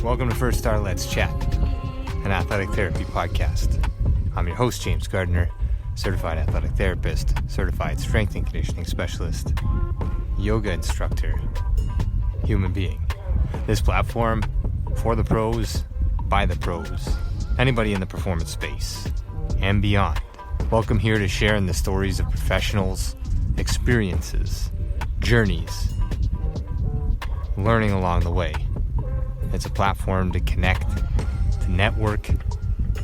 Welcome to First Star Let's Chat, an athletic therapy podcast. I'm your host, James Gardner, certified athletic therapist, certified strength and conditioning specialist, yoga instructor, human being. This platform, for the pros, by the pros, anybody in the performance space, and beyond. Welcome here to share in the stories of professionals, experiences, journeys, learning along the way. It's a platform to connect, to network,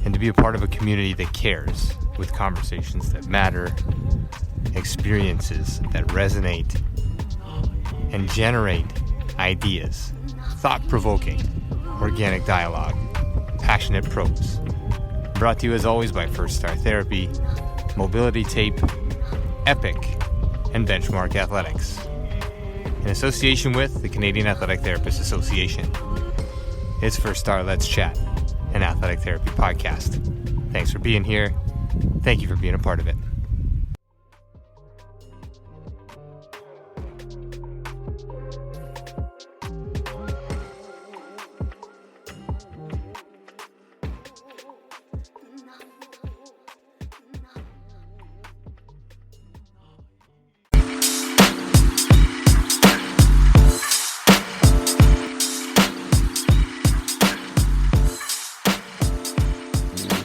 and to be a part of a community that cares, with conversations that matter, experiences that resonate, and generate ideas, thought-provoking, organic dialogue, passionate pros. Brought to you as always by First Star Therapy, Mobility Tape, Epic, and Benchmark Athletics. In association with the Canadian Athletic Therapists Association. It's First Star Let's Chat, an athletic therapy podcast. Thanks for being here. Thank you for being a part of it.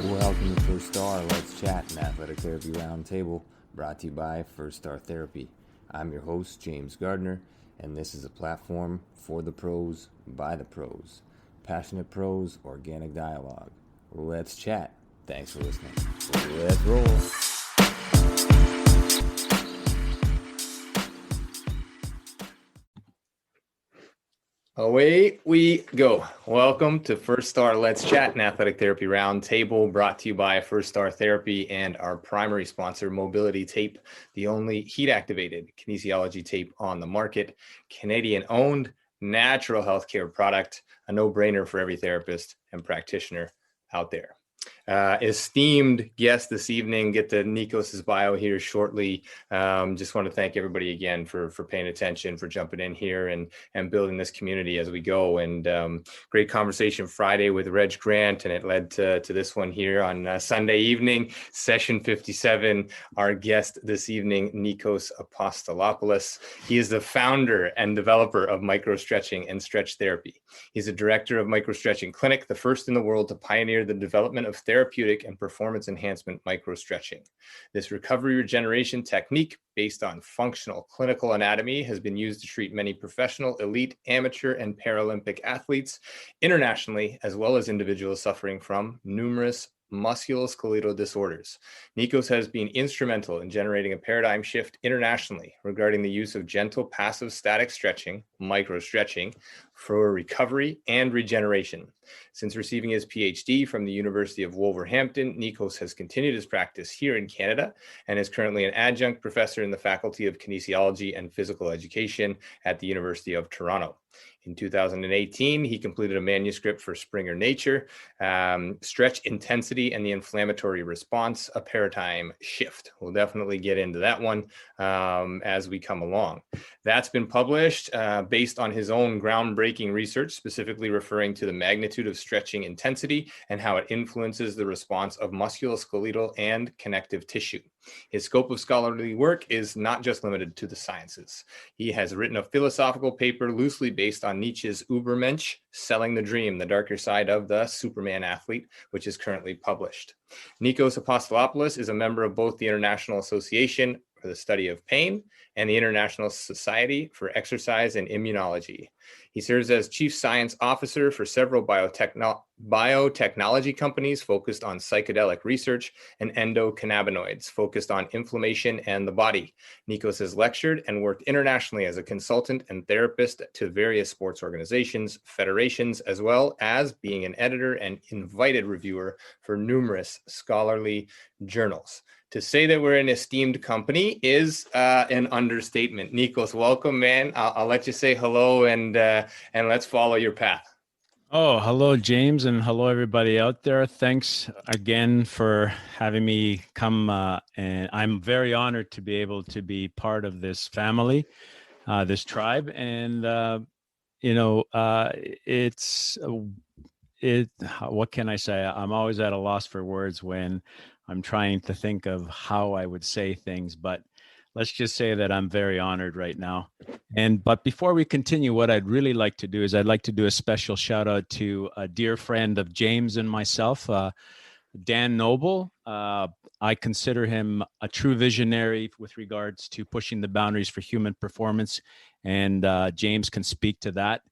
Welcome to First Star Let's Chat, an athletic therapy roundtable brought to you by First Star Therapy. I'm your host, James Gardner, and this is a platform for the pros, by the pros. Passionate pros, organic dialogue. Let's chat. Thanks for listening. Let's roll. Away we go. Welcome to First Star Let's Chat, an athletic therapy roundtable brought to you by First Star Therapy and our primary sponsor, Mobility Tape, the only heat-activated kinesiology tape on the market, Canadian-owned natural healthcare product, a no-brainer for every therapist and practitioner out there. Esteemed guest this evening, get to Nikos's bio here shortly. Just want to thank everybody again for paying attention, for jumping in here and building this community as we go. And great conversation Friday with Reg Grant, and it led to this one here on Sunday evening, session 57. Our guest this evening, Nikos Apostolopoulos. He is the founder and developer of Microstretching and Stretch Therapy. He's a director of Microstretching Clinic, the first in the world to pioneer the development of therapeutic and performance enhancement microstretching. This recovery regeneration technique based on functional clinical anatomy has been used to treat many professional, elite, amateur, and Paralympic athletes internationally, as well as individuals suffering from numerous musculoskeletal disorders. Nikos has been instrumental in generating a paradigm shift internationally regarding the use of gentle passive static stretching, microstretching, for recovery and regeneration. Since receiving his PhD from the University of Wolverhampton, Nikos has continued his practice here in Canada and is currently an adjunct professor in the Faculty of Kinesiology and Physical Education at the University of Toronto. In 2018, he completed a manuscript for Springer Nature, Stretch Intensity and the Inflammatory Response, a Paradigm Shift. We'll definitely get into that one as we come along. That's been published based on his own groundbreaking research, specifically referring to the magnitude of stretching intensity and how it influences the response of musculoskeletal and connective tissue. His scope of scholarly work is not just limited to the sciences. He has written a philosophical paper loosely based on Nietzsche's Übermensch, Selling the Dream, the darker side of the Superman athlete, which is currently published. Nikos Apostolopoulos is a member of both the International Association for the Study of Pain and the International Society for Exercise and Immunology. He serves as Chief Science Officer for several biotechnology companies focused on psychedelic research and endocannabinoids focused on inflammation and the body. Nikos has lectured and worked internationally as a consultant and therapist to various sports organizations, federations, as well as being an editor and invited reviewer for numerous scholarly journals. To say that we're an esteemed company is an understatement. Nikos, welcome, man. I'll let you say hello and let's follow your path. Oh, hello, James, and hello, everybody out there. Thanks again for having me come, and I'm very honored to be able to be part of this family, this tribe, and it's what can I say? I'm always at a loss for words when I'm trying to think of how I would say things, but let's just say that I'm very honored right now. But before we continue, what I'd really like to do is I'd like to do a special shout out to a dear friend of James and myself, Dan Noble. I consider him a true visionary with regards to pushing the boundaries for human performance, and James can speak to that.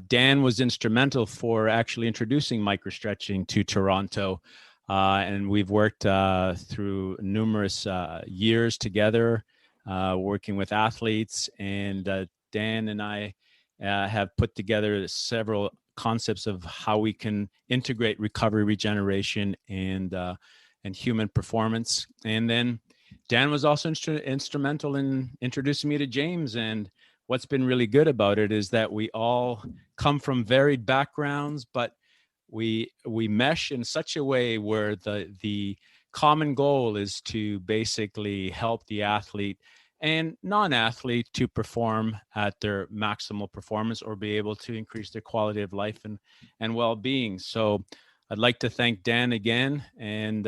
Dan was instrumental for actually introducing microstretching to Toronto, and we've worked through numerous years together, working with athletes, and Dan and I have put together several concepts of how we can integrate recovery, regeneration, and human performance. And then Dan was also instrumental in introducing me to James. And what's been really good about it is that we all come from varied backgrounds, but we mesh in such a way where the common goal is to basically help the athlete and non-athlete to perform at their maximal performance or be able to increase their quality of life and well-being. So I'd like to thank Dan again. And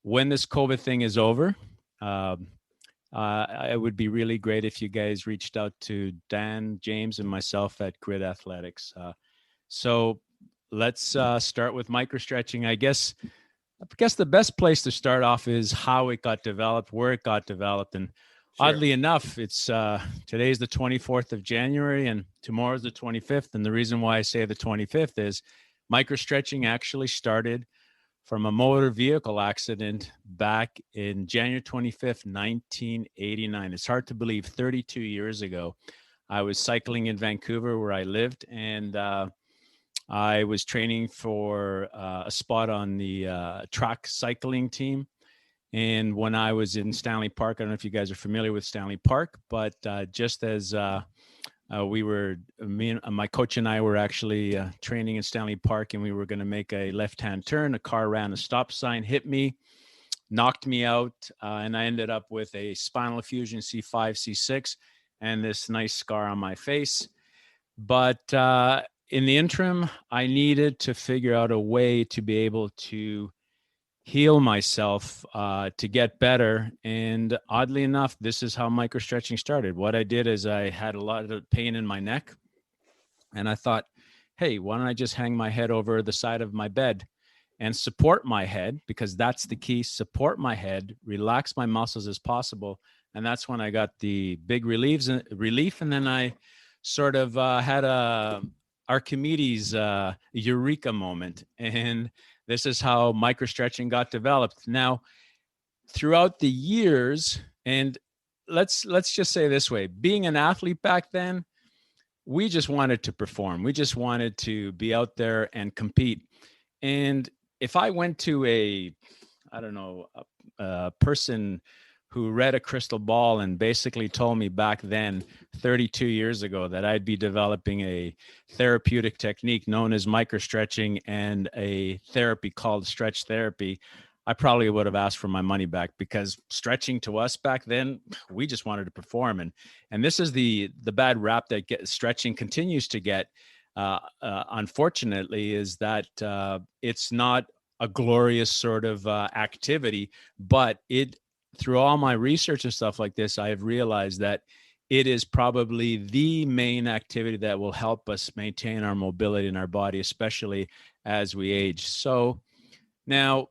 when this COVID thing is over, it would be really great if you guys reached out to Dan, James, and myself at Grid Athletics. So let's start with microstretching. I guess the best place to start off is how it got developed, where it got developed. And oddly enough, it's today's the 24th of January and tomorrow's the 25th. And the reason why I say the 25th is microstretching actually started from a motor vehicle accident back in January 25th, 1989. It's hard to believe, 32 years ago. I was cycling in Vancouver where I lived, and I was training for a spot on the track cycling team. And when I was in Stanley Park, I don't know if you guys are familiar with Stanley Park, but just as my coach and I were actually training in Stanley Park, and we were going to make a left-hand turn. A car ran a stop sign, hit me, knocked me out, and I ended up with a spinal fusion C5, C6, and this nice scar on my face. But in the interim, I needed to figure out a way to be able to heal myself to get better. And oddly enough, this is how microstretching started. What I did is I had a lot of pain in my neck, and I thought, hey, why don't I just hang my head over the side of my bed and support my head, because that's the key. Support my head, relax my muscles as possible. And that's when I got the big relief. And then I sort of had a Archimedes eureka moment. And this is how microstretching got developed. Now, throughout the years, and let's just say this way, being an athlete back then, we just wanted to perform. We just wanted to be out there and compete. And if I went to a person who read a crystal ball and basically told me back then, 32 years ago, that I'd be developing a therapeutic technique known as microstretching and a therapy called stretch therapy, I probably would have asked for my money back, because stretching to us back then, we just wanted to perform. And this is the bad rap that stretching continues to get, unfortunately, is that it's not a glorious sort of activity, but through all my research and stuff like this, I have realized that it is probably the main activity that will help us maintain our mobility in our body, especially as we age. So now,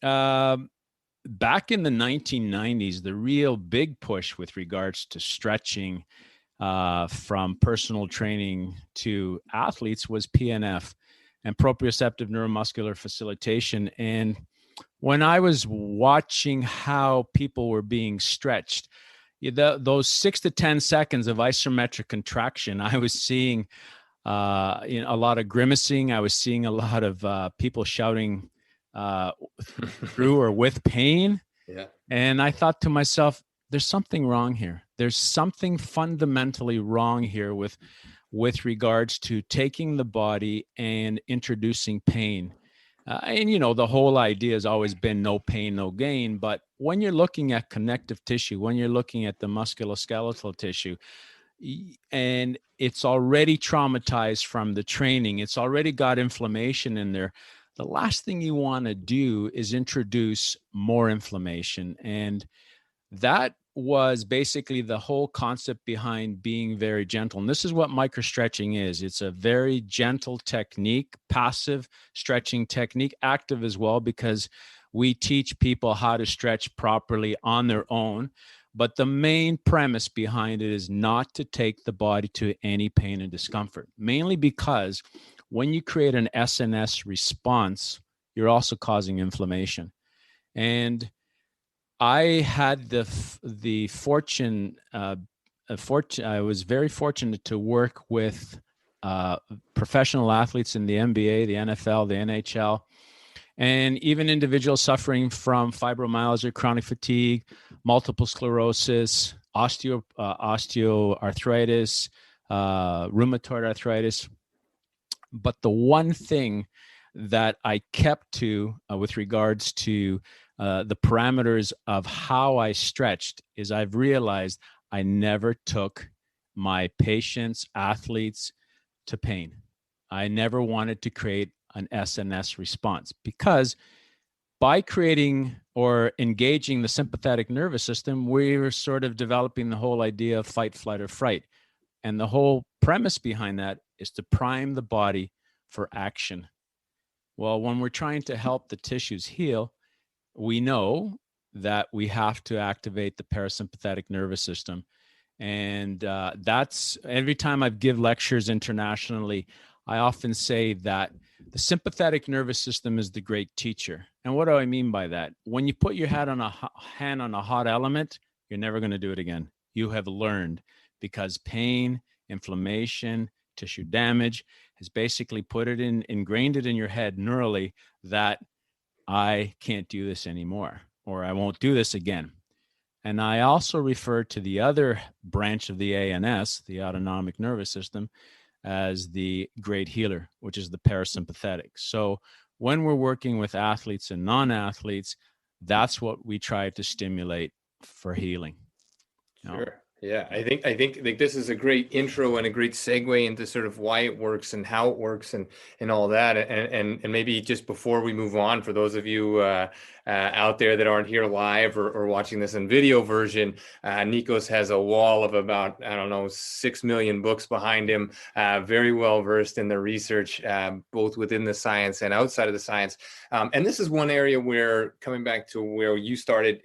back in the 1990s, the real big push with regards to stretching from personal training to athletes was PNF, and proprioceptive neuromuscular facilitation. And when I was watching how people were being stretched, those 6 to 10 seconds of isometric contraction, I was seeing a lot of grimacing. I was seeing a lot of people shouting through or with pain. Yeah. And I thought to myself, there's something wrong here. There's something fundamentally wrong here with regards to taking the body and introducing pain. And the whole idea has always been no pain, no gain. But when you're looking at connective tissue, when you're looking at the musculoskeletal tissue, and it's already traumatized from the training. It's already got inflammation in there. The last thing you want to do is introduce more inflammation. And that was basically the whole concept behind being very gentle. And this is what microstretching is. It's a very gentle technique, passive stretching technique, active as well, because we teach people how to stretch properly on their own. But the main premise behind it is not to take the body to any pain and discomfort, mainly because when you create an SNS response, you're also causing inflammation. And I had the fortune, I was very fortunate to work with professional athletes in the NBA, the NFL, the NHL, and even individuals suffering from fibromyalgia, chronic fatigue, multiple sclerosis, osteoarthritis, rheumatoid arthritis. But the one thing that I kept to with regards to the parameters of how I stretched is I've realized I never took my patients, athletes to pain. I never wanted to create an SNS response, because by creating or engaging the sympathetic nervous system, we were sort of developing the whole idea of fight, flight, or fright. And the whole premise behind that is to prime the body for action. Well, when we're trying to help the tissues heal, we know that we have to activate the parasympathetic nervous system. And that's every time I give lectures internationally, I often say that the sympathetic nervous system is the great teacher. And what do I mean by that? When you put your hand on a hot element, you're never going to do it again. You have learned, because pain, inflammation, tissue damage has basically ingrained it in your head neurally that I can't do this anymore, or I won't do this again. And I also refer to the other branch of the ANS, the autonomic nervous system, as the great healer, which is the parasympathetic. So when we're working with athletes and non-athletes, that's what we try to stimulate for healing. Sure. Yeah, I think this is a great intro and a great segue into sort of why it works and how it works and all that. And maybe just before we move on, for those of you out there that aren't here live or watching this in video version, Nikos has a wall of about, 6 million books behind him, very well versed in the research, both within the science and outside of the science. And this is one area where, coming back to where you started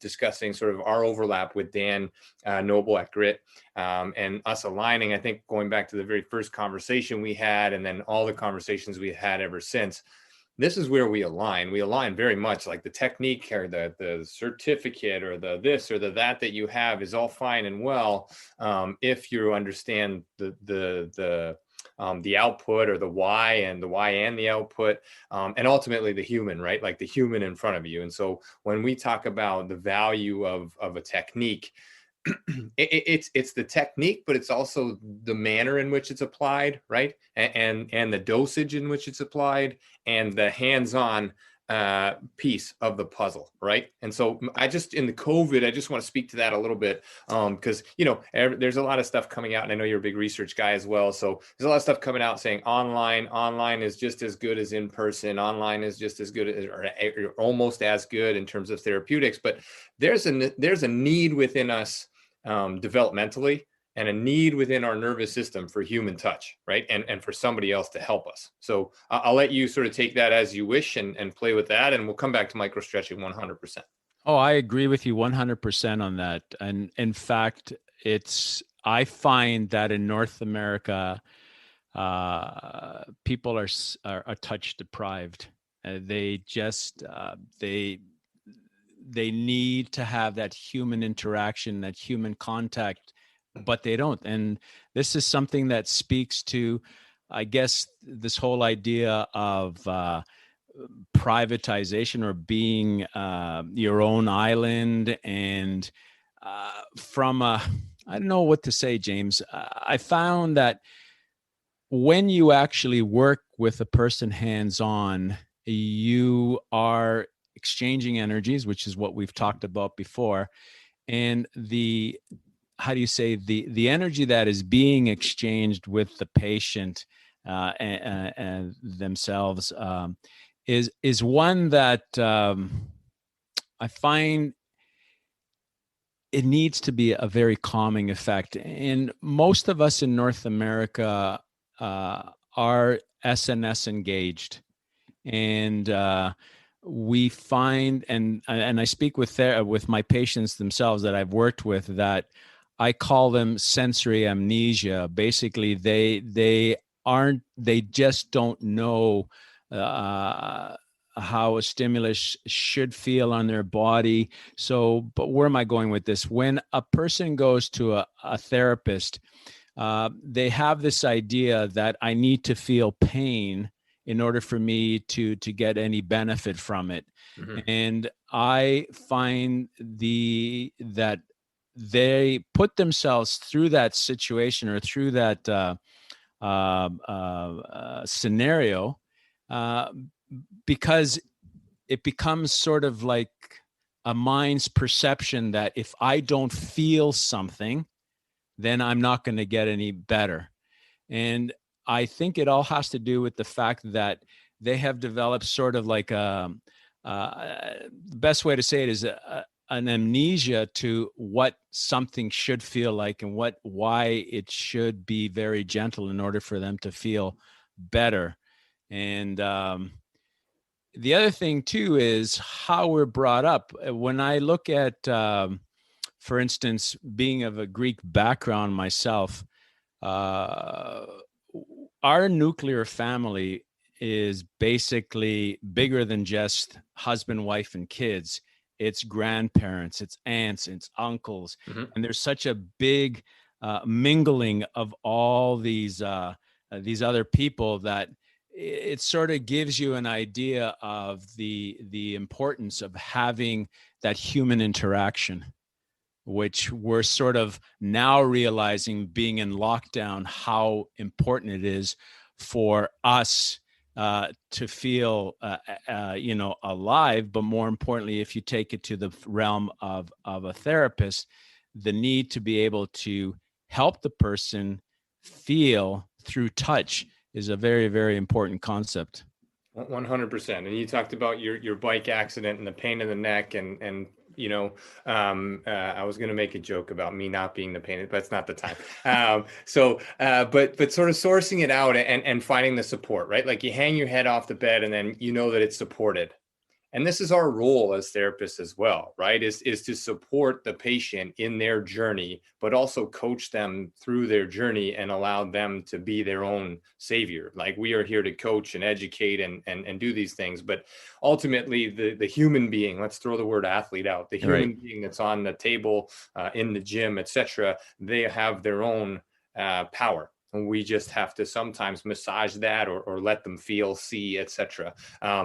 discussing sort of our overlap with Dan Noble at Grit, and us aligning, I think going back to the very first conversation we had, and then all the conversations we had ever since, this is where we align. We align very much. Like the technique or the certificate or the this or the that you have is all fine and well, if you understand the output, or the why and the output, and ultimately the human, right? Like the human in front of you. And so when we talk about the value of a technique, it's the technique, but it's also the manner in which it's applied, right? And the dosage in which it's applied, and the hands-on piece of the puzzle, right? And so in the COVID, I just want to speak to that a little bit, because there's a lot of stuff coming out, and I know you're a big research guy as well, so there's a lot of stuff coming out saying online is just as good as in person, online is just as good as, or almost as good in terms of therapeutics. But there's a need within us, developmentally, and a need within our nervous system for human touch, right? And for somebody else to help us. So I'll let you sort of take that as you wish and play with that, and we'll come back to microstretching 100%. Oh, I agree with you 100% on that. And in fact, I find that in North America, people are touch deprived. They need to have that human interaction, that human contact, but they don't. And this is something that speaks to, I guess, this whole idea of privatization, or being your own island. And I don't know what to say, James. I found that when you actually work with a person hands-on, you are exchanging energies, which is what we've talked about before. And how do you say, the energy that is being exchanged with the patient and themselves is one that I find it needs to be a very calming effect. And most of us in North America are SNS engaged, and we find, and I speak with my patients themselves that I've worked with, that I call them sensory amnesia. Basically, they just don't know how a stimulus should feel on their body. So, but where am I going with this? When a person goes to a therapist, they have this idea that I need to feel pain in order for me to get any benefit from it. Mm-hmm. And I find that they put themselves through that situation or through that scenario because it becomes sort of like a mind's perception that if I don't feel something, then I'm not going to get any better. And I think it all has to do with the fact that they have developed sort of like the best way to say it is an amnesia to what something should feel like and why it should be very gentle in order for them to feel better. And the other thing too is how we're brought up. When I look at, for instance, being of a Greek background myself, our nuclear family is basically bigger than just husband, wife, and kids. It's grandparents, it's aunts, it's uncles, Mm-hmm. and there's such a big mingling of all these other people that it sort of gives you an idea of the importance of having that human interaction, which we're sort of now realizing, being in lockdown, how important it is for us to feel, alive. But more importantly, if you take it to the realm of a therapist, the need to be able to help the person feel through touch is a very, very important concept. 100%. And you talked about your bike accident and the pain in the neck and I was going to make a joke about me not being the pain, but that's not the time. But sort of sourcing it out and finding the support, right? Like you hang your head off the bed and then you know that it's supported. And this is our role as therapists as well, right? Is to support the patient in their journey, but also coach them through their journey and allow them to be their own savior. Like we are here to coach and educate and do these things, but ultimately the human being, let's throw the word athlete out, the human Right. being that's on the table, in the gym, etc., they have their own power. We just have to sometimes massage that or let them feel, see, etc.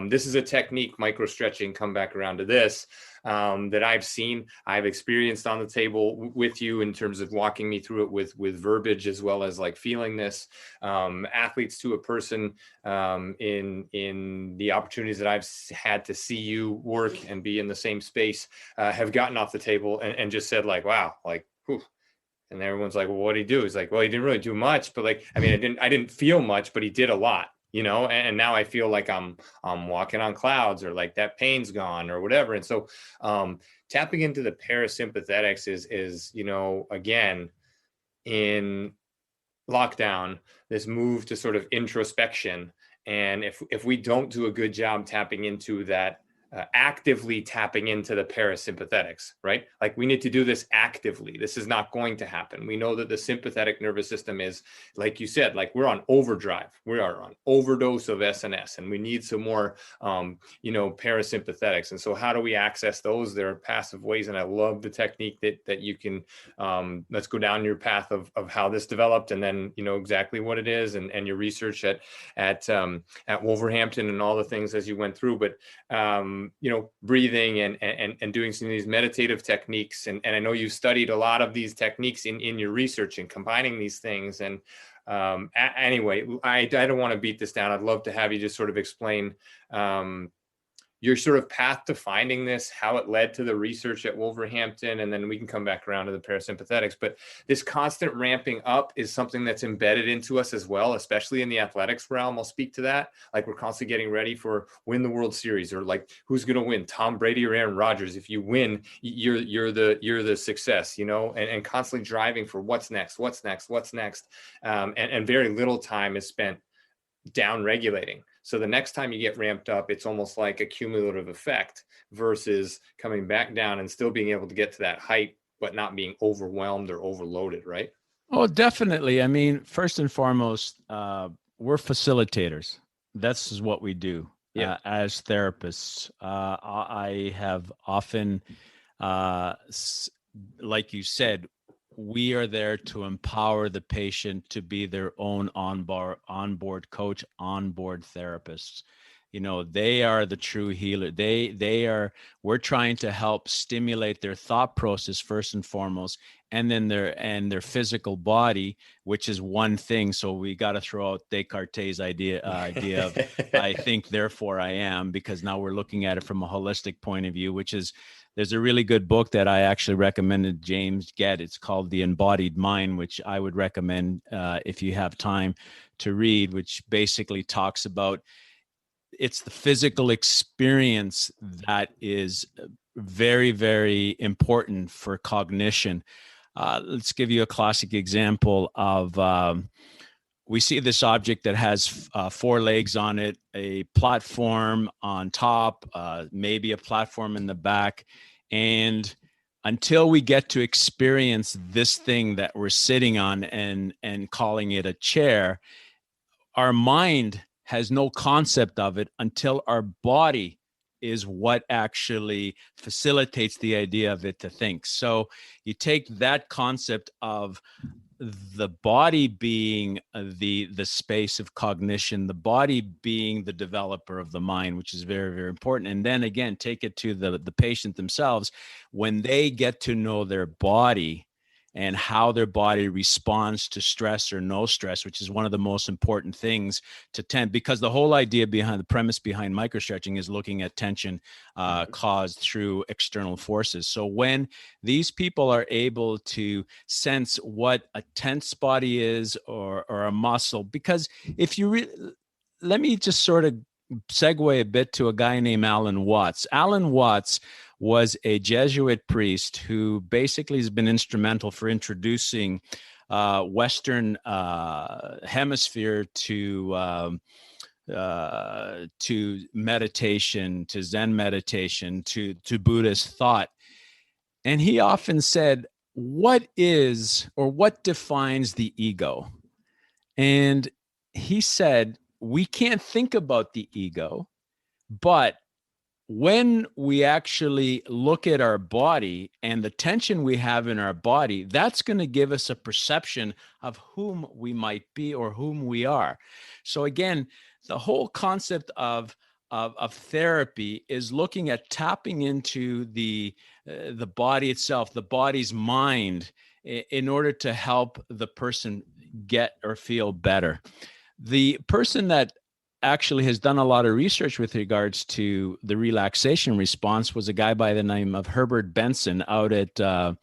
This is a technique, microstretching, come back around to this, that I've seen, I've experienced on the table with you in terms of walking me through it with verbiage as well as like feeling this. Athletes to a person, in the opportunities that I've had to see you work and be in the same space, have gotten off the table and just said like, wow, like, whew. And everyone's like, well, what did he do? He's like, well, he didn't really do much, but like, I mean, I didn't feel much, but he did a lot, and now I feel like I'm walking on clouds, or like that pain's gone or whatever. And so, tapping into the parasympathetics is, again, in lockdown, this move to sort of introspection. And if we don't do a good job tapping into that, actively tapping into the parasympathetics, right? Like we need to do this actively. This is not going to happen. We know that the sympathetic nervous system is, like you said, like we're on overdrive. We are on overdose of SNS, and we need some more, parasympathetics. And so how do we access those? There are passive ways. And I love the technique that you can, let's go down your path of how this developed, and then, exactly what it is, and your research at Wolverhampton and all the things as you went through. But, breathing and doing some of these meditative techniques. And I know you studied a lot of these techniques in your research and combining these things. And anyway, I don't want to beat this down. I'd love to have you just sort of explain, your sort of path to finding this, how it led to the research at Wolverhampton, and then we can come back around to the parasympathetics. But this constant ramping up is something that's embedded into us as well, especially in the athletics realm. I'll speak to that. Like, we're constantly getting ready for win the World Series, or like, who's going to win, Tom Brady or Aaron Rodgers? If you win, you're the success, you know, and constantly driving for what's next, and very little time is spent down regulating. So the next time you get ramped up, it's almost like a cumulative effect versus coming back down and still being able to get to that height, but not being overwhelmed or overloaded, right? Oh, definitely. I mean, first and foremost, we're facilitators. That's what we do as therapists. I have often, like you said, we are there to empower the patient to be their own onboard coach, onboard therapists. You know, they are the true healer. We're trying to help stimulate their thought process first and foremost, and then their physical body, which is one thing. So we got to throw out Descartes' idea of I think, therefore I am, because now we're looking at it from a holistic point of view, which is, there's a really good book that I actually recommended James get. It's called The Embodied Mind, which I would recommend if you have time to read, which basically talks about, it's the physical experience that is very, very important for cognition. Let's give you a classic example of, we see this object that has 4 legs on it, a platform on top, maybe a platform in the back. And until we get to experience this thing that we're sitting on and calling it a chair, our mind has no concept of it until our body is what actually facilitates the idea of it to think. So you take that concept of the body being the space of cognition, the body being the developer of the mind, which is very, very important. And then again, take it to the patient themselves. When they get to know their body and how their body responds to stress or no stress, which is one of the most important things to tend, because the whole idea behind the premise behind microstretching is looking at tension caused through external forces. So when these people are able to sense what a tense body is, or a muscle, because if you let me just sort of segue a bit to a guy named Alan Watts. Alan Watts was a Jesuit priest who basically has been instrumental for introducing Western hemisphere to meditation, to Zen meditation, to Buddhist thought. And he often said, what is, or what defines the ego? And he said, we can't think about the ego, but when we actually look at our body and the tension we have in our body, that's going to give us a perception of whom we might be or whom we are. So again, the whole concept of therapy is looking at tapping into the body itself, the body's mind, in order to help the person get or feel better. The person that actually has done a lot of research with regards to the relaxation response was a guy by the name of Herbert Benson out at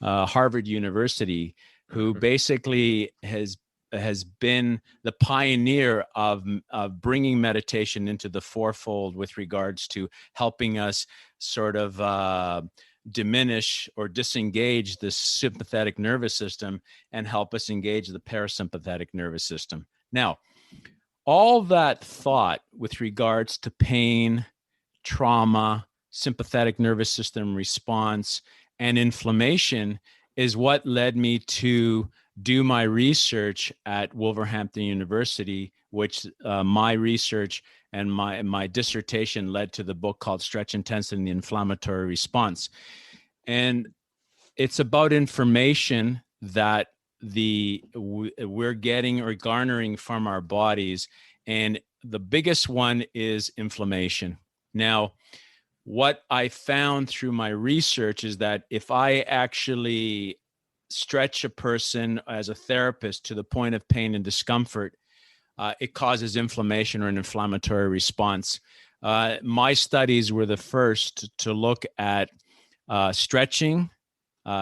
Harvard University, who basically has been the pioneer of bringing meditation into the fourfold with regards to helping us sort of diminish or disengage the sympathetic nervous system and help us engage the parasympathetic nervous system. Now, all that thought with regards to pain, trauma, sympathetic nervous system response, and inflammation is what led me to do my research at Wolverhampton University, which my research and my dissertation led to the book called Stretch Intensity and the Inflammatory Response. And it's about information that we're getting or garnering from our bodies, and the biggest one is inflammation. Now, what I found through my research is that if I actually stretch a person as a therapist to the point of pain and discomfort, it causes inflammation or an inflammatory response. My studies were the first to look at stretching,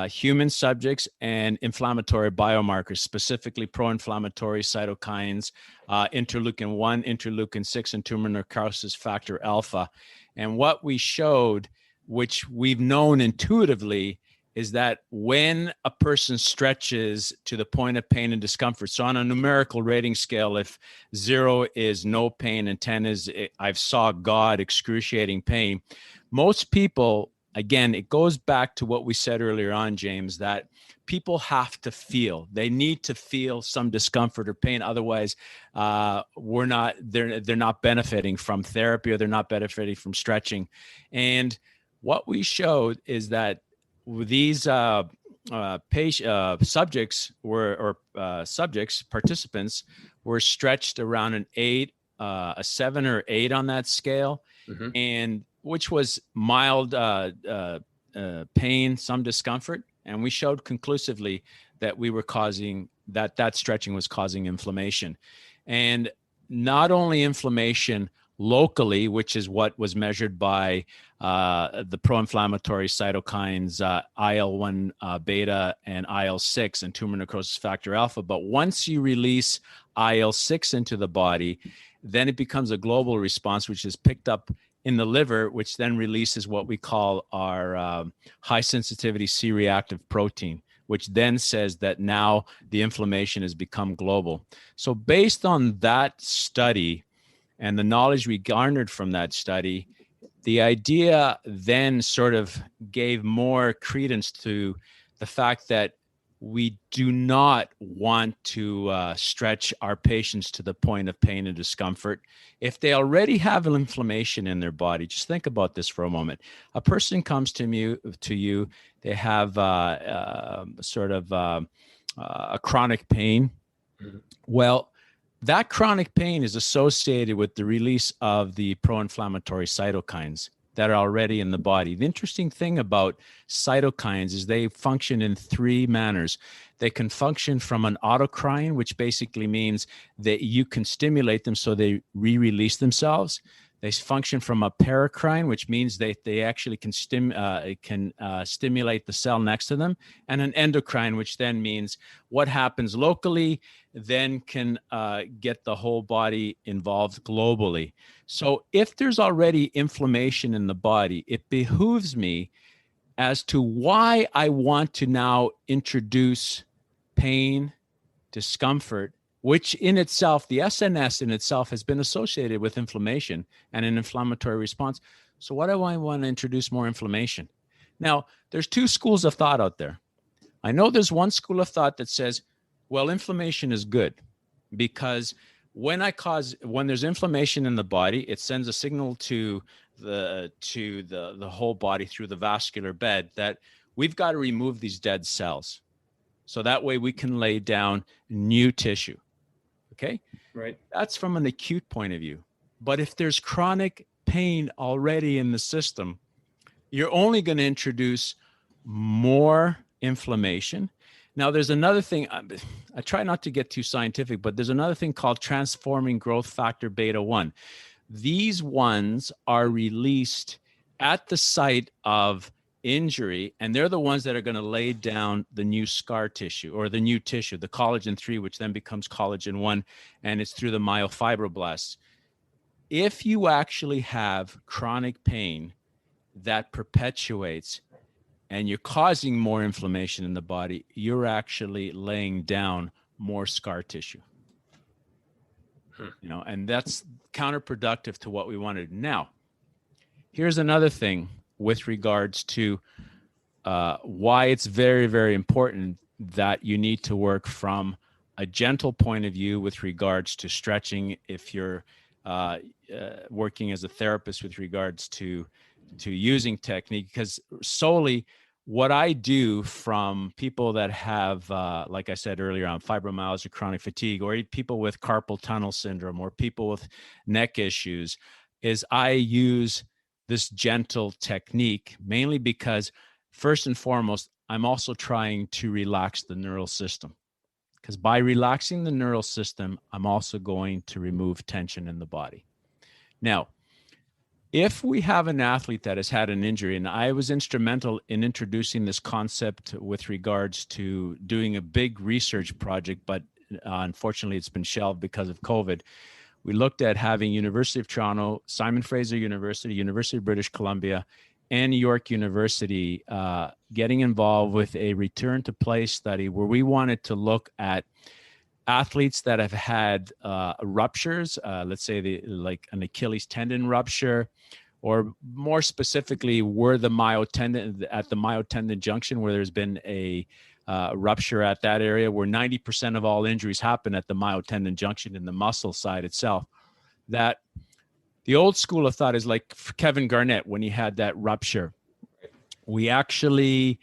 human subjects, and inflammatory biomarkers, specifically pro-inflammatory cytokines, interleukin-1, interleukin-6, and tumor necrosis factor alpha. And what we showed, which we've known intuitively, is that when a person stretches to the point of pain and discomfort, so on a numerical rating scale, if 0 is no pain and 10 is I've saw God, excruciating pain, most people, again, it goes back to what we said earlier on, James, that people have to feel. They need to feel some discomfort or pain. Otherwise, they're not benefiting from therapy, or they're not benefiting from stretching. And what we showed is that these participants were stretched around an 8, a 7 or 8 on that scale, and which was mild pain, some discomfort. And we showed conclusively that we were causing that stretching was causing inflammation, and not only inflammation locally, which is what was measured by the pro-inflammatory cytokines IL-1 beta and IL-6 and tumor necrosis factor alpha. But once you release IL-6 into the body, then it becomes a global response, which is picked up in the liver, which then releases what we call our high sensitivity C-reactive protein, which then says that now the inflammation has become global. So based on that study and the knowledge we garnered from that study, the idea then sort of gave more credence to the fact that we do not want to stretch our patients to the point of pain and discomfort. If they already have an inflammation in their body, just think about this for a moment. A person comes to you, they have a chronic pain. Well, that chronic pain is associated with the release of the pro-inflammatory cytokines that are already in the body. The interesting thing about cytokines is they function in 3 manners. They can function from an autocrine, which basically means that you can stimulate them so they re-release themselves. They function from a paracrine, which means they actually can stimulate the cell next to them, and an endocrine, which then means what happens locally then can get the whole body involved globally. So if there's already inflammation in the body, it behooves me as to why I want to now introduce pain, discomfort, which in itself, the SNS in itself has been associated with inflammation and an inflammatory response. So why do I want to introduce more inflammation? Now, there's 2 schools of thought out there. I know there's one school of thought that says, well, inflammation is good because when there's inflammation in the body, it sends a signal to the whole body through the vascular bed that we've got to remove these dead cells. So that way we can lay down new tissue. Okay. Right. That's from an acute point of view. But if there's chronic pain already in the system, you're only going to introduce more inflammation. Now, there's another thing. I try not to get too scientific, but there's another thing called transforming growth factor beta 1. These ones are released at the site of injury, and they're the ones that are going to lay down the new scar tissue or the new tissue, the collagen 3, which then becomes collagen 1, and it's through the myofibroblasts. If you actually have chronic pain that perpetuates and you're causing more inflammation in the body, you're actually laying down more scar tissue. And that's counterproductive to what we wanted. Now, here's another thing with regards to why it's very, very important that you need to work from a gentle point of view with regards to stretching if you're working as a therapist with regards to using technique, because solely what I do from people that have, like I said earlier on, fibromyalgia, chronic fatigue, or people with carpal tunnel syndrome, or people with neck issues, is I use this gentle technique mainly because, first and foremost, I'm also trying to relax the neural system. Because by relaxing the neural system, I'm also going to remove tension in the body. Now, if we have an athlete that has had an injury, and I was instrumental in introducing this concept with regards to doing a big research project, but unfortunately it's been shelved because of COVID. We looked at having University of Toronto, Simon Fraser University, University of British Columbia, and York University getting involved with a return to play study where we wanted to look at athletes that have had ruptures, let's say like an Achilles tendon rupture, or more specifically, were the myotendon junction where there's been a rupture at that area, where 90% of all injuries happen at the myotendon junction in the muscle side itself. That the old school of thought is like Kevin Garnett when he had that rupture. We actually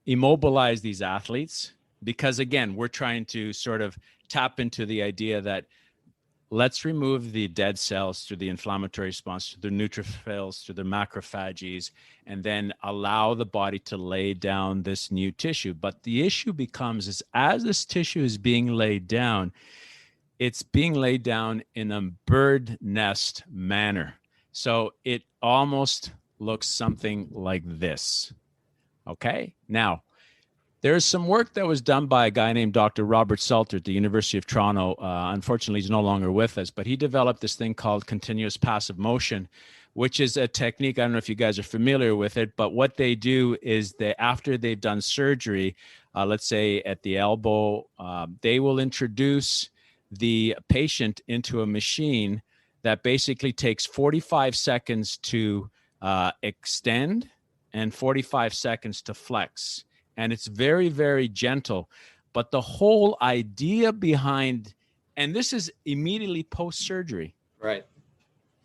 immobilize these athletes because, again, we're trying to sort of tap into the idea that let's remove the dead cells through the inflammatory response, through the neutrophils, through the macrophages, and then allow the body to lay down this new tissue. But the issue becomes is as this tissue is being laid down, it's being laid down in a bird nest manner. So it almost looks something like this. Okay? Now, there's some work that was done by a guy named Dr. Robert Salter at the University of Toronto. Unfortunately, he's no longer with us, but he developed this thing called continuous passive motion, which is a technique. I don't know if you guys are familiar with it, but what they do is after they've done surgery, let's say at the elbow, they will introduce the patient into a machine that basically takes 45 seconds to extend and 45 seconds to flex. And it's very, very gentle. But the whole idea behind, and this is immediately post-surgery, right,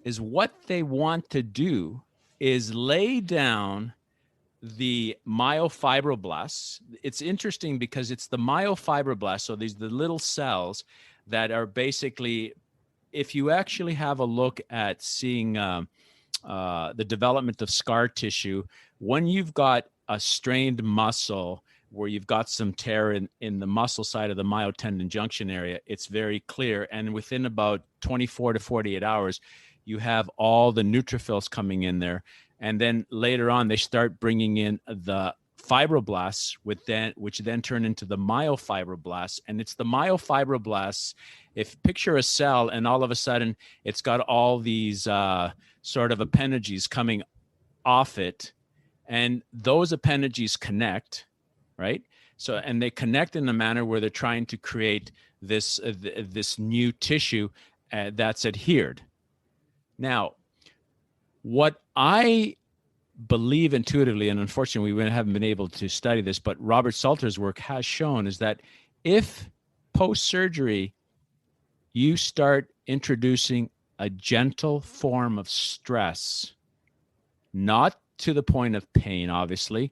is what they want to do is lay down the myofibroblasts. It's interesting because it's the myofibroblasts, so these the little cells that are basically, if you actually have a look at seeing the development of scar tissue, when you've got a strained muscle where you've got some tear in the muscle side of the myotendon junction area, it's very clear. And within about 24 to 48 hours, you have all the neutrophils coming in there. And then later on, they start bringing in the fibroblasts, which then turn into the myofibroblasts. And it's the myofibroblasts. If picture a cell and all of a sudden it's got all these sort of appendages coming off it, and those appendages connect, right? So, and they connect in a manner where they're trying to create this new tissue that's adhered. Now, what I believe intuitively, and unfortunately we haven't been able to study this, but Robert Salter's work has shown is that if post-surgery you start introducing a gentle form of stress, not to the point of pain, obviously,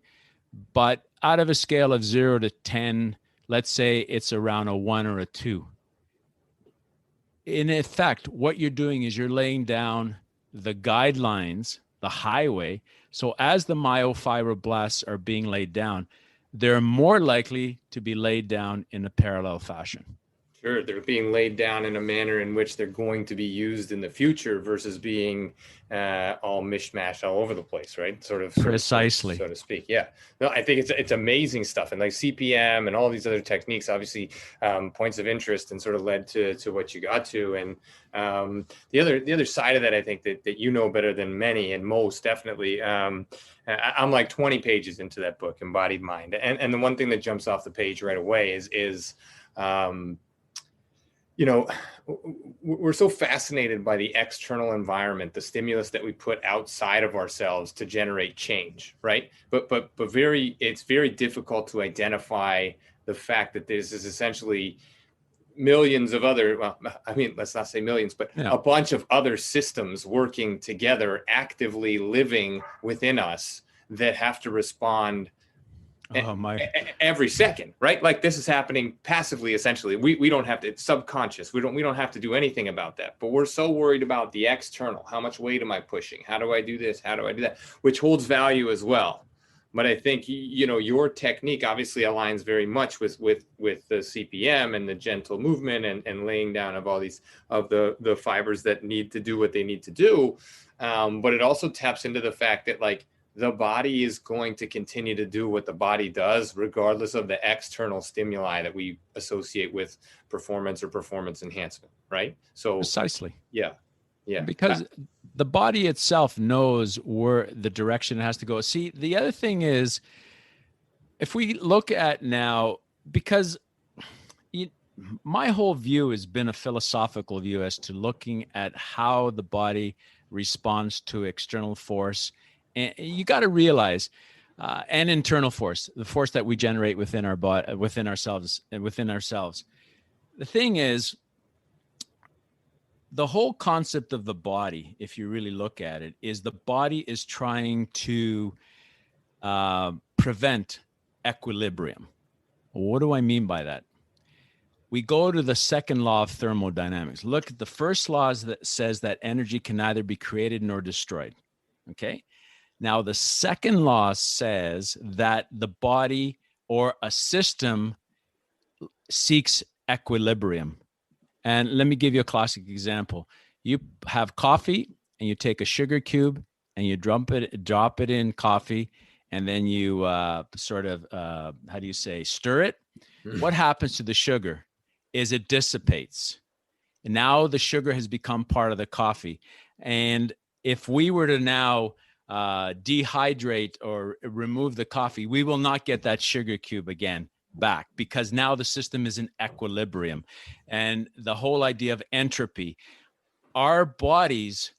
but out of a scale of 0 to 10, let's say it's around a 1 or a 2. In effect, what you're doing is you're laying down the guidelines, the highway. So as the myofibroblasts are being laid down, they're more likely to be laid down in a parallel fashion. Sure, they're being laid down in a manner in which they're going to be used in the future versus being all mishmashed all over the place, right? Precisely, so to speak. Yeah, no, I think it's amazing stuff, and like CPM and all these other techniques, obviously points of interest, and sort of led to what you got to. And the other side of that, I think that you know better than many and most definitely. I'm like 20 pages into that book, Embodied Mind, and the one thing that jumps off the page right away is you know, we're so fascinated by the external environment, the stimulus that we put outside of ourselves to generate change, right? But it's very difficult to identify the fact that this is essentially millions of other, well, I mean, let's not say millions, but a bunch of other systems working together, actively living within us that have to respond every second, right? Like this is happening passively, essentially. We don't have to, it's subconscious. We don't have to do anything about that, but we're so worried about the external. How much weight am I pushing? How do I do this? How do I do that? Which holds value as well. But I think, your technique obviously aligns very much with the CPM and the gentle movement and laying down of all these of the fibers that need to do what they need to do. But it also taps into the fact that like the body is going to continue to do what the body does, regardless of the external stimuli that we associate with performance or performance enhancement, right? So Precisely. yeah. Because the body itself knows where the direction it has to go. See, the other thing is, if we look at now, because my whole view has been a philosophical view as to looking at how the body responds to external force. And you got to realize, and internal force, the force that we generate within our body, within ourselves. The thing is, the whole concept of the body, if you really look at it, is the body is trying to prevent equilibrium. What do I mean by that? We go to the second law of thermodynamics. Look at the first law that says that energy can neither be created nor destroyed. Okay. Now, the second law says that the body or a system seeks equilibrium. And let me give you a classic example. You have coffee and you take a sugar cube and you drop it in coffee, and then you stir it. What happens to the sugar is it dissipates. And now the sugar has become part of the coffee. And if we were to now dehydrate or remove the coffee, we will not get that sugar cube again back, because now the system is in equilibrium. And the whole idea of entropy, our bodies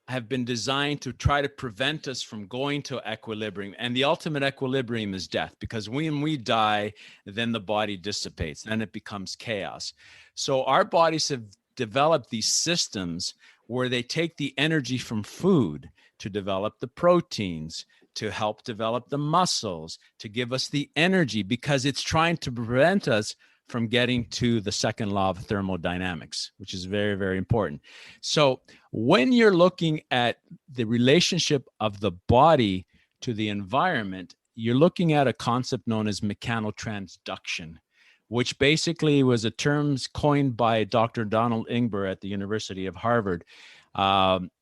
have been designed to try to prevent us from going to equilibrium. And the ultimate equilibrium is death, because when we die, then the body dissipates and it becomes chaos. So our bodies have developed these systems where they take the energy from food to develop the proteins, to help develop the muscles, to give us the energy, because it's trying to prevent us from getting to the second law of thermodynamics, which is very, very important. So when you're looking at the relationship of the body to the environment, you're looking at a concept known as mechanotransduction, which basically was a term coined by Dr. Donald Ingber at the University of Harvard,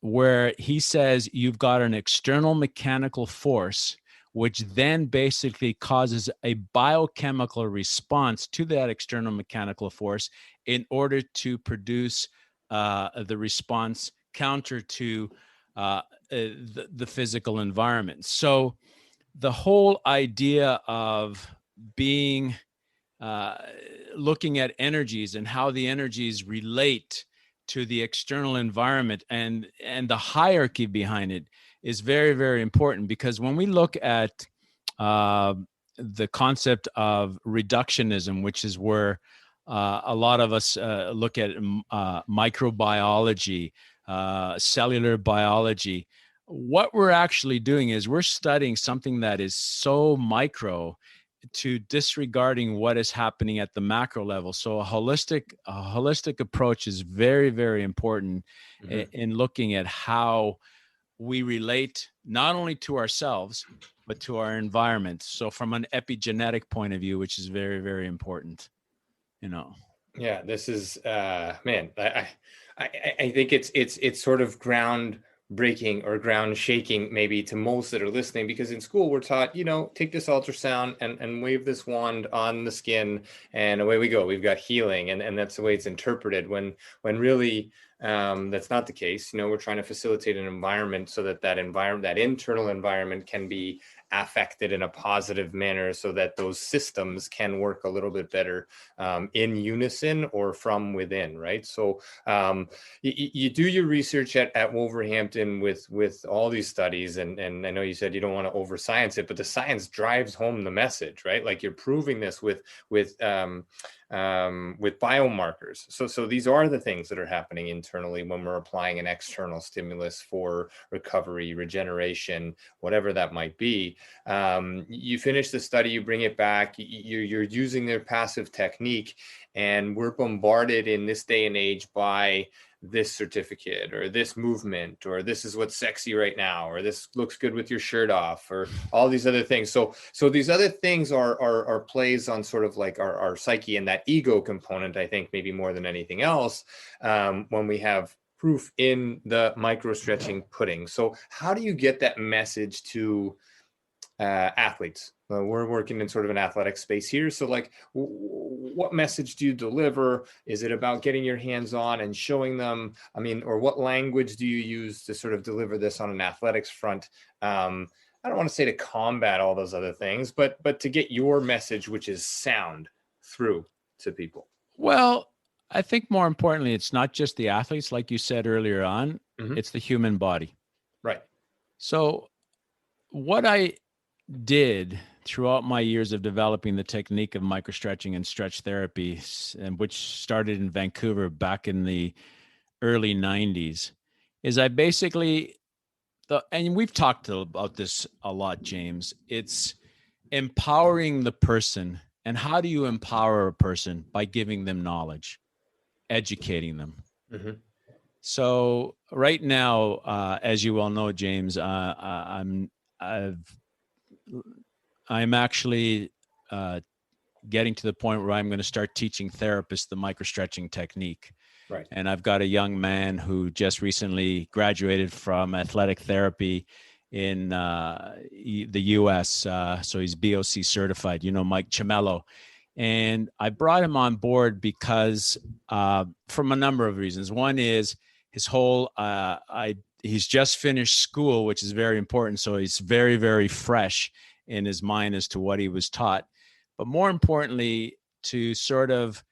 where he says you've got an external mechanical force, which then basically causes a biochemical response to that external mechanical force in order to produce the response counter to the physical environment. So the whole idea of being looking at energies and how the energies relate to the external environment and the hierarchy behind it is very, very important, because when we look at the concept of reductionism, which is where a lot of us look at microbiology, cellular biology, what we're actually doing is we're studying something that is so micro to disregarding what is happening at the macro level. So a holistic approach is very, very important in looking at how we relate not only to ourselves, but to our environment. So from an epigenetic point of view, which is very, very important, Yeah, this is, man, I think it's sort of ground breaking or ground shaking maybe to most that are listening, because in school we're taught, take this ultrasound and wave this wand on the skin and away we go. We've got healing, and that's the way it's interpreted, when really that's not the case. We're trying to facilitate an environment so that internal environment can be affected in a positive manner, so that those systems can work a little bit better in unison or from within, right? So you do your research at Wolverhampton with all these studies, and I know you said you don't want to over science it, but the science drives home the message, right? Like you're proving this with biomarkers. So these are the things that are happening internally when we're applying an external stimulus for recovery, regeneration, whatever that might be. You finish the study, you bring it back, you're using their passive technique, and we're bombarded in this day and age by this certificate or this movement, or this is what's sexy right now, or this looks good with your shirt off, or all these other things. So these other things are plays on sort of like our psyche and that ego component, I think, maybe more than anything else, when we have proof in the microstretching pudding. So how do you get that message to athletes? We're working in sort of an athletic space here. So like, what message do you deliver? Is it about getting your hands on and showing them? I mean, or what language do you use to sort of deliver this on an athletics front? I don't want to say to combat all those other things, but to get your message, which is sound, through to people. Well, I think more importantly, it's not just the athletes, like you said earlier on, it's the human body. Right. So what I did throughout my years of developing the technique of microstretching and stretch therapy, and which started in Vancouver back in the early 90s, is I basically, and we've talked about this a lot, James, it's empowering the person. And how do you empower a person? By giving them knowledge, educating them. So right now, as you well know, James, I'm actually getting to the point where I'm going to start teaching therapists the microstretching technique. Right. And I've got a young man who just recently graduated from athletic therapy in the US. So he's BOC certified, Mike Chimello. And I brought him on board because from a number of reasons. One is his whole, he's just finished school, which is very important. So he's very, very fresh in his mind as to what he was taught. But more importantly, to sort of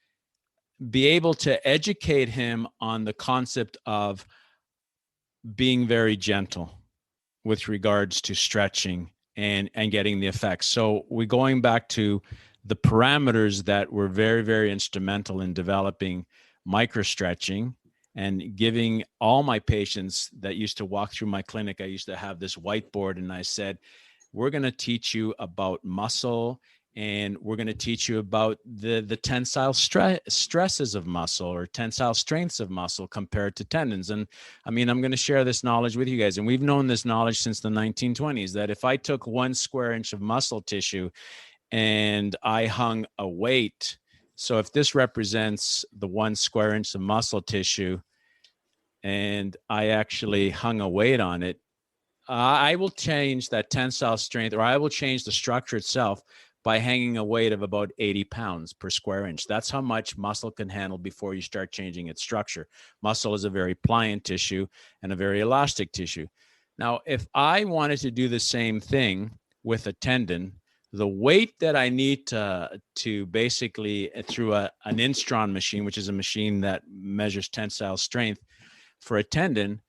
be able to educate him on the concept of being very gentle with regards to stretching and getting the effects. So we're going back to the parameters that were very, very instrumental in developing microstretching and giving all my patients that used to walk through my clinic. I used to have this whiteboard and I said, we're going to teach you about muscle, and we're going to teach you about the tensile stresses of muscle, or tensile strengths of muscle compared to tendons. And I mean, I'm going to share this knowledge with you guys. And we've known this knowledge since the 1920s, that if I took 1 square inch of muscle tissue and I hung a weight, so if this represents the 1 square inch of muscle tissue and I actually hung a weight on it, I will change that tensile strength, or I will change the structure itself by hanging a weight of about 80 pounds per square inch. That's how much muscle can handle before you start changing its structure. Muscle is a very pliant tissue and a very elastic tissue. Now, if I wanted to do the same thing with a tendon, the weight that I need to basically, through an Instron machine, which is a machine that measures tensile strength for a tendon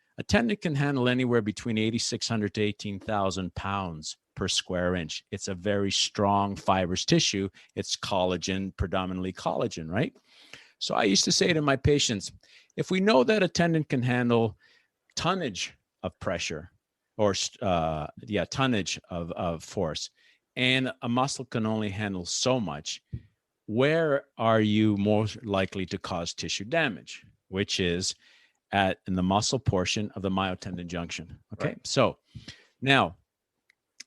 can handle anywhere between 8,600 to 18,000 pounds per square inch. It's a very strong fibrous tissue. It's collagen, predominantly collagen, right? So I used to say to my patients, if we know that a tendon can handle tonnage of pressure, or tonnage of force, and a muscle can only handle so much, where are you most likely to cause tissue damage? Which is in the muscle portion of the myotendon junction. Okay. Right. So now,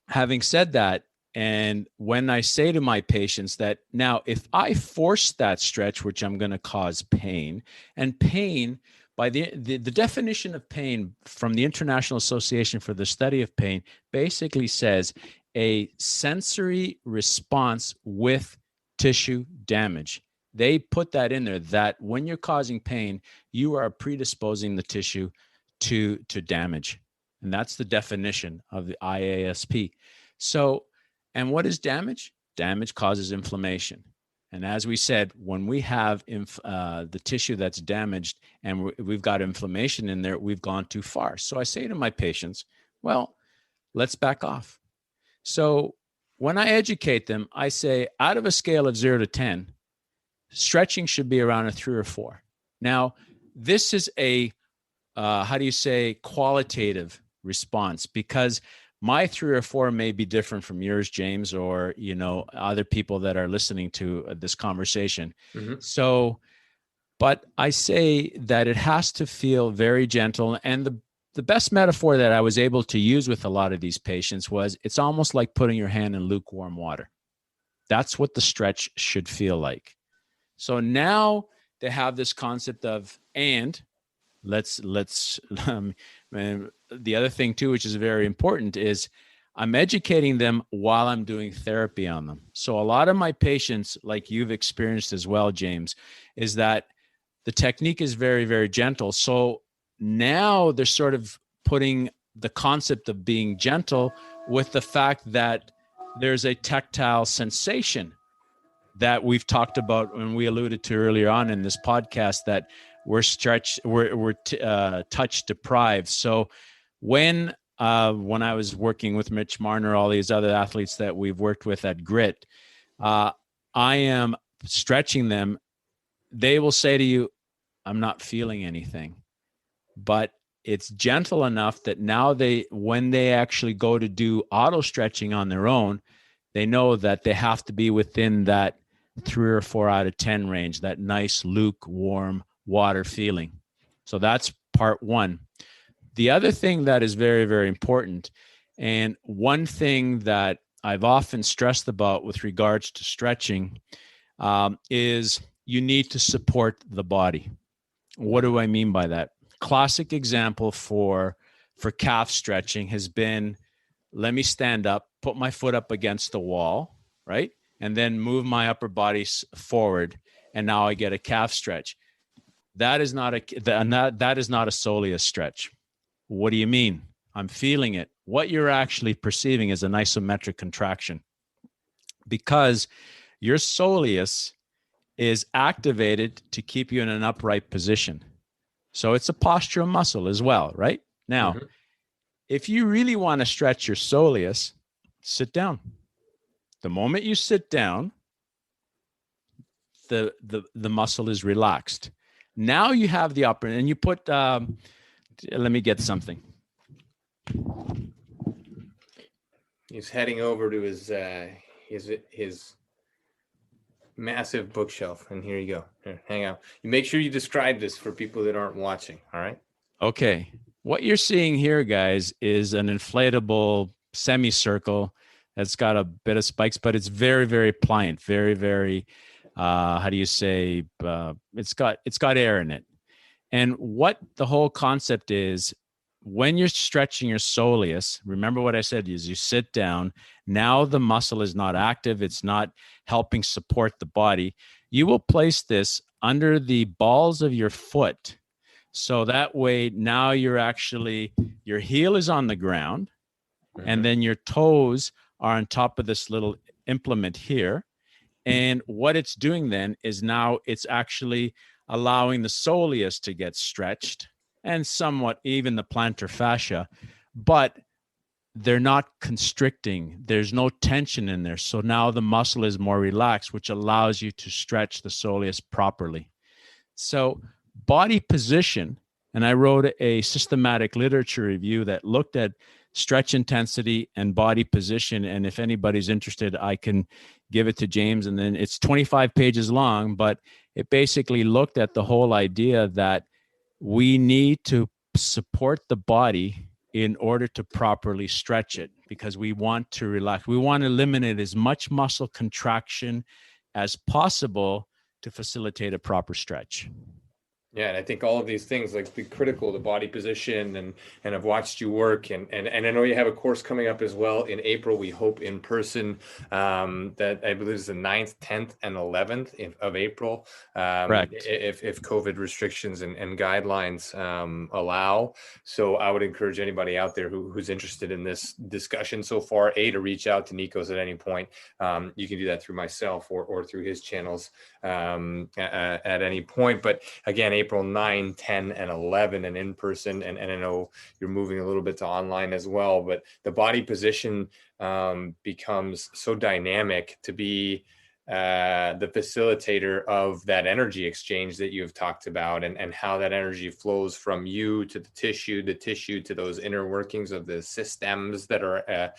having said that, and when I say to my patients that now, if I force that stretch, which I'm going to cause pain, and pain, by the definition of pain from the International Association for the Study of Pain, basically says a sensory response with tissue damage. They put that in there, that when you're causing pain, you are predisposing the tissue to damage. And that's the definition of the IASP. So, and what is damage? Damage causes inflammation. And as we said, when we have the tissue that's damaged and we've got inflammation in there, we've gone too far. So I say to my patients, well, let's back off. So when I educate them, I say, out of a scale of 0 to 10, stretching should be around a 3 or 4. Now, this is a, qualitative response, because my 3 or 4 may be different from yours, James, or, other people that are listening to this conversation. Mm-hmm. So But I say that it has to feel very gentle. And the best metaphor that I was able to use with a lot of these patients was it's almost like putting your hand in lukewarm water. That's what the stretch should feel like. So now they have this concept of, and let's and the other thing too, which is very important, is I'm educating them while I'm doing therapy on them. So a lot of my patients, like you've experienced as well, James, is that the technique is very, very gentle. So now they're sort of putting the concept of being gentle with the fact that there's a tactile sensation that we've talked about and we alluded to earlier on in this podcast, that we're touch deprived. So when I was working with Mitch Marner, all these other athletes that we've worked with at Grit, I am stretching them. They will say to you, I'm not feeling anything, but it's gentle enough that now when they actually go to do auto stretching on their own, they know that they have to be within that 3 or 4 out of 10 range, that nice lukewarm water feeling. So that's part one. The other thing that is very, very important, and one thing that I've often stressed about with regards to stretching, is you need to support the body. What do I mean by that? Classic example for calf stretching has been, let me stand up, put my foot up against the wall, right? And then move my upper body forward. And now I get a calf stretch. That is not a soleus stretch. What do you mean? I'm feeling it. What you're actually perceiving is an isometric contraction, because your soleus is activated to keep you in an upright position. So it's a postural muscle as well, right? Now, if you really want to stretch your soleus, sit down. The moment you sit down, the muscle is relaxed. Now you have the upper, and you put, let me get something. He's heading over to his massive bookshelf, and here you go. Here, hang out. You make sure you describe this for people that aren't watching. All right. Okay. What you're seeing here, guys, is an inflatable semicircle that's got a bit of spikes, but it's very, very pliant, very, very, how do you say, it's got air in it. And what the whole concept is, when you're stretching your soleus, remember what I said is you sit down. Now the muscle is not active. It's not helping support the body. You will place this under the balls of your foot. So that way now your heel is on the ground, and then your toes are on top of this little implement here. And what it's doing then is now it's actually allowing the soleus to get stretched, and somewhat even the plantar fascia, but they're not constricting. There's no tension in there. So now the muscle is more relaxed, which allows you to stretch the soleus properly. So body position, and I wrote a systematic literature review that looked at stretch intensity and body position. And if anybody's interested, I can give it to James. And then it's 25 pages long, but it basically looked at the whole idea that we need to support the body in order to properly stretch it, because we want to relax. We want to eliminate as much muscle contraction as possible to facilitate a proper stretch. Yeah, and I think all of these things, like, be critical, the body position, and I've watched you work, and I know you have a course coming up as well in April. We hope in person, that I believe is the 9th, 10th, and 11th of April. Correct. If COVID restrictions and guidelines allow. So I would encourage anybody out there who's interested in this discussion so far, to reach out to Nikos at any point. You can do that through myself or through his channels at any point. But again, April 9, 10, and 11, and in person. And I know you're moving a little bit to online as well, but the body position becomes so dynamic to be the facilitator of that energy exchange that you've talked about, and how that energy flows from you to the tissue to those inner workings of the systems that are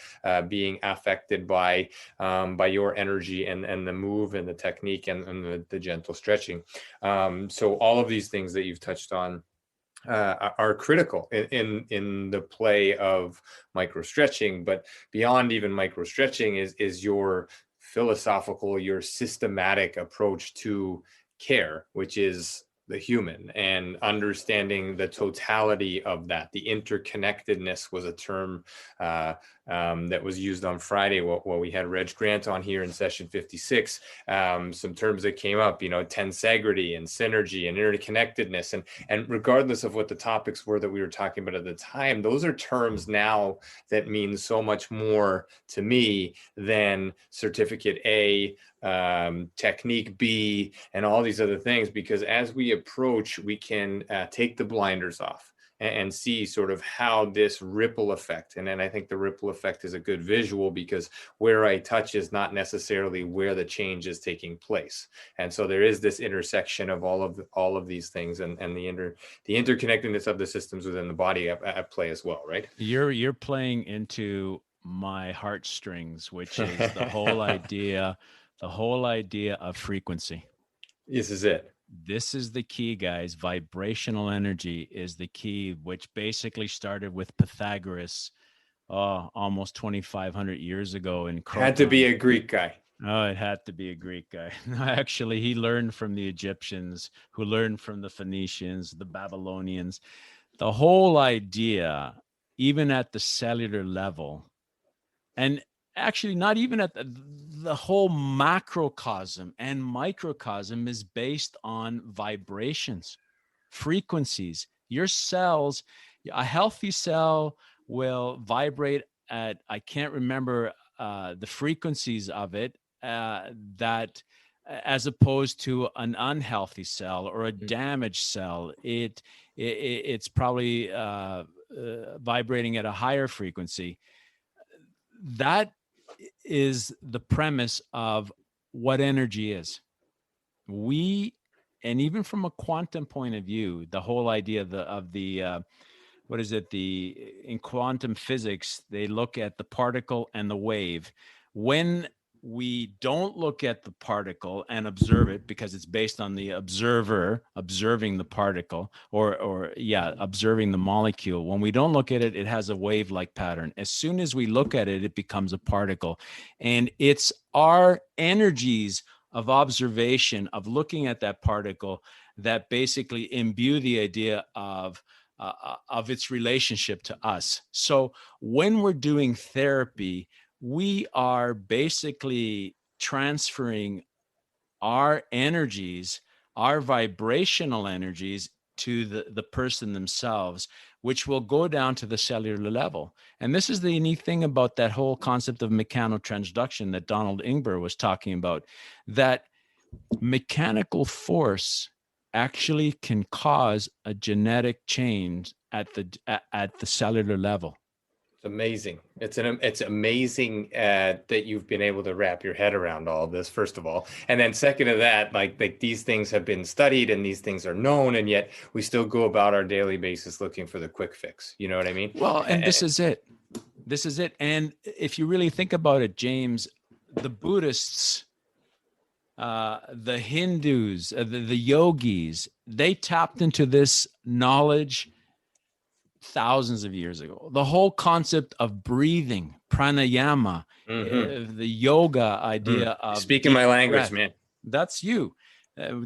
being affected by your energy and the move and the technique and the gentle stretching. So all of these things that you've touched on are critical in the play of microstretching. But beyond even microstretching is your philosophical, your systematic approach to care, which is the human, and understanding the totality of that. The interconnectedness was a term that was used on Friday while we had Reg Grant on here in session 56. Some terms that came up, tensegrity and synergy and interconnectedness. And regardless of what the topics were that we were talking about at the time, those are terms now that mean so much more to me than certificate A, technique B, and all these other things, because as we approach, we can take the blinders off and see sort of how this ripple effect. And then I think the ripple effect is a good visual, because where I touch is not necessarily where the change is taking place. And so there is this intersection of all of these things, and the interconnectedness of the systems within the body at play as well, right? You're playing into my heartstrings, which is the whole idea of frequency. This is it. This is the key, guys. Vibrational energy is the key, which basically started with Pythagoras almost 2,500 years ago in Croton. Had to be a Greek guy. Oh, it had to be a Greek guy. Actually, he learned from the Egyptians, who learned from the Phoenicians, the Babylonians. The whole idea, even at the cellular level, and actually not even at the whole macrocosm and microcosm, is based on vibrations, frequencies. Your cells, a healthy cell will vibrate at, I can't remember the frequencies of it, that as opposed to an unhealthy cell or a damaged cell, it's probably vibrating at a higher frequency. That is the premise of what energy is. And even from a quantum point of view, the whole idea in quantum physics, they look at the particle and the wave. When we don't look at the particle and observe it, because it's based on the observer observing the particle, observing the molecule. When we don't look at it, it has a wave-like pattern. As soon as we look at it, it becomes a particle. And it's our energies of observation, of looking at that particle, that basically imbue the idea of its relationship to us. So when we're doing therapy, we are basically transferring our energies, our vibrational energies, to the person themselves, which will go down to the cellular level. And this is the unique thing about that whole concept of mechanotransduction that Donald Ingber was talking about, that mechanical force actually can cause a genetic change at the cellular level. Amazing. It's amazing that you've been able to wrap your head around all of this, first of all. And then second to that, like these things have been studied and these things are known, and yet we still go about our daily basis looking for the quick fix. You know what I mean? Well, and this is it. This is it. And if you really think about it, James, the Buddhists, the Hindus, the yogis, they tapped into this knowledge thousands of years ago. The whole concept of breathing, pranayama, the yoga idea of speaking my language, breath. Man. That's you.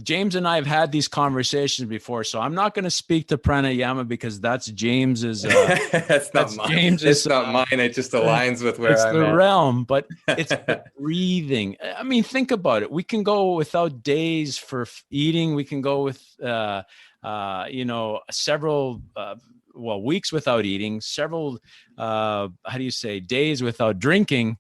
James and I have had these conversations before, so I'm not going to speak to pranayama because that's James's. That's not mine. James's, it's not mine. It just aligns with where I'm at. It's the realm, but it's the breathing. I mean, think about it. We can go without days for eating. We can go with, several. Weeks without eating, several, days without drinking.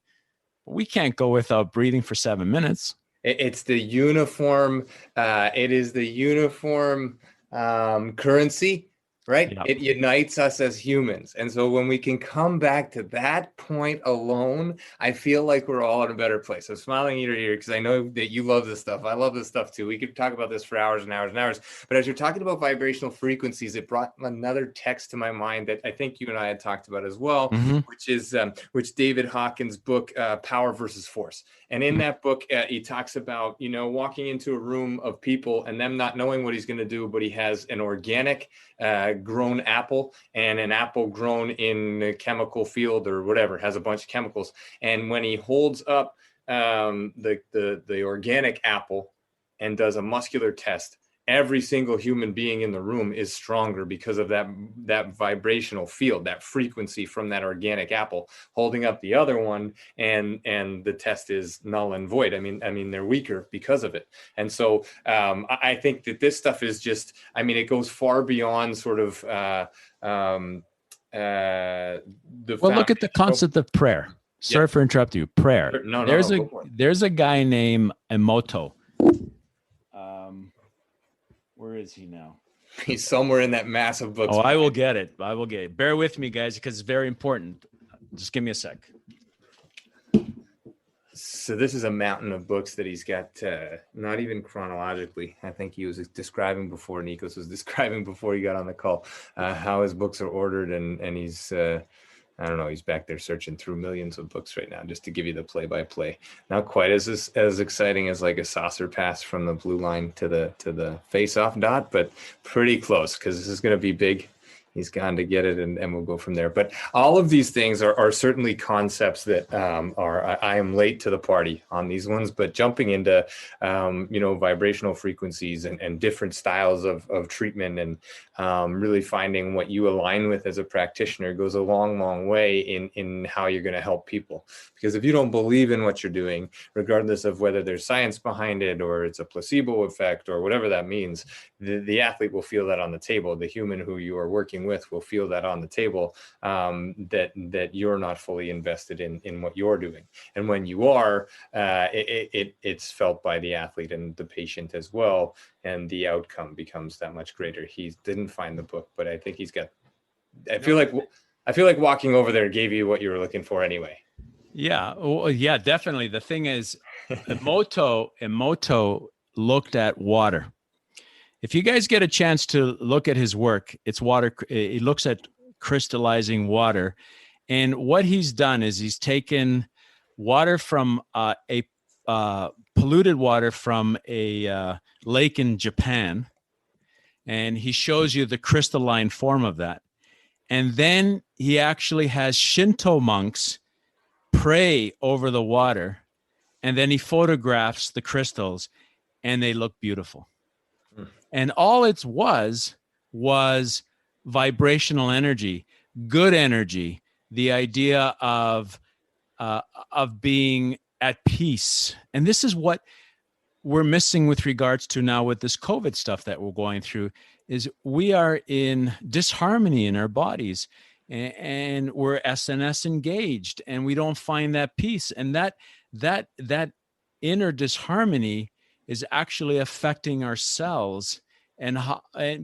We can't go without breathing for 7 minutes. It's the uniform. It is the uniform currency right? Yeah. It unites us as humans. And so when we can come back to that point alone, I feel like we're all in a better place. I'm smiling ear to ear because I know that you love this stuff. I love this stuff too. We could talk about this for hours and hours and hours. But as you're talking about vibrational frequencies, it brought another text to my mind that I think you and I had talked about as well, which David Hawkins' book, Power versus Force. And in that book, he talks about, walking into a room of people and them not knowing what he's going to do, but he has an organic grown apple and an apple grown in a chemical field or whatever, has a bunch of chemicals. And when he holds up the organic apple and does a muscular test, every single human being in the room is stronger because of that vibrational field, that frequency from that organic apple. Holding up the other one, and the test is null and void. I mean, they're weaker because of it. And so I think that this stuff is just, it goes far beyond sort of Well, look at the concept of prayer. Sorry for interrupting you. Prayer. No, there's a guy named Emoto. Where is he now? He's somewhere in that massive book. Oh, I will get it. Bear with me, guys, because it's very important. Just give me a sec. So this is a mountain of books that he's got, not even chronologically. I think he was describing before, Nikos was describing before he got on the call, how his books are ordered. And he's, I don't know, he's back there searching through millions of books right now just to give you the play-by-play. Not quite as exciting as like a saucer pass from the blue line to the face-off dot, but pretty close, because this is going to be big. He's gone to get it, and we'll go from there. But all of these things are certainly concepts that I am late to the party on these ones, but jumping into, vibrational frequencies and different styles of treatment, and really finding what you align with as a practitioner goes a long, long way in how you're going to help people. Because if you don't believe in what you're doing, regardless of whether there's science behind it or it's a placebo effect or whatever that means, the athlete will feel that on the table. The human who you are working with will feel that on the table, that you're not fully invested in what you're doing. And when you are, it's felt by the athlete and the patient as well, and the outcome becomes that much greater. He didn't find the book, but I think he's got. I feel like walking over there gave you what you were looking for anyway. Yeah, well, yeah, definitely. The thing is, Emoto looked at water. If you guys get a chance to look at his work, it's water. He looks at crystallizing water. And what he's done is he's taken water from polluted water from a lake in Japan, and he shows you the crystalline form of that. And then he actually has Shinto monks pray over the water, and then he photographs the crystals, and they look beautiful. And all it was vibrational energy, good energy, the idea of being at peace. And this is what we're missing with regards to now with this COVID stuff that we're going through, is we are in disharmony in our bodies, and we're SNS engaged, and we don't find that peace. And that inner disharmony is actually affecting our cells, and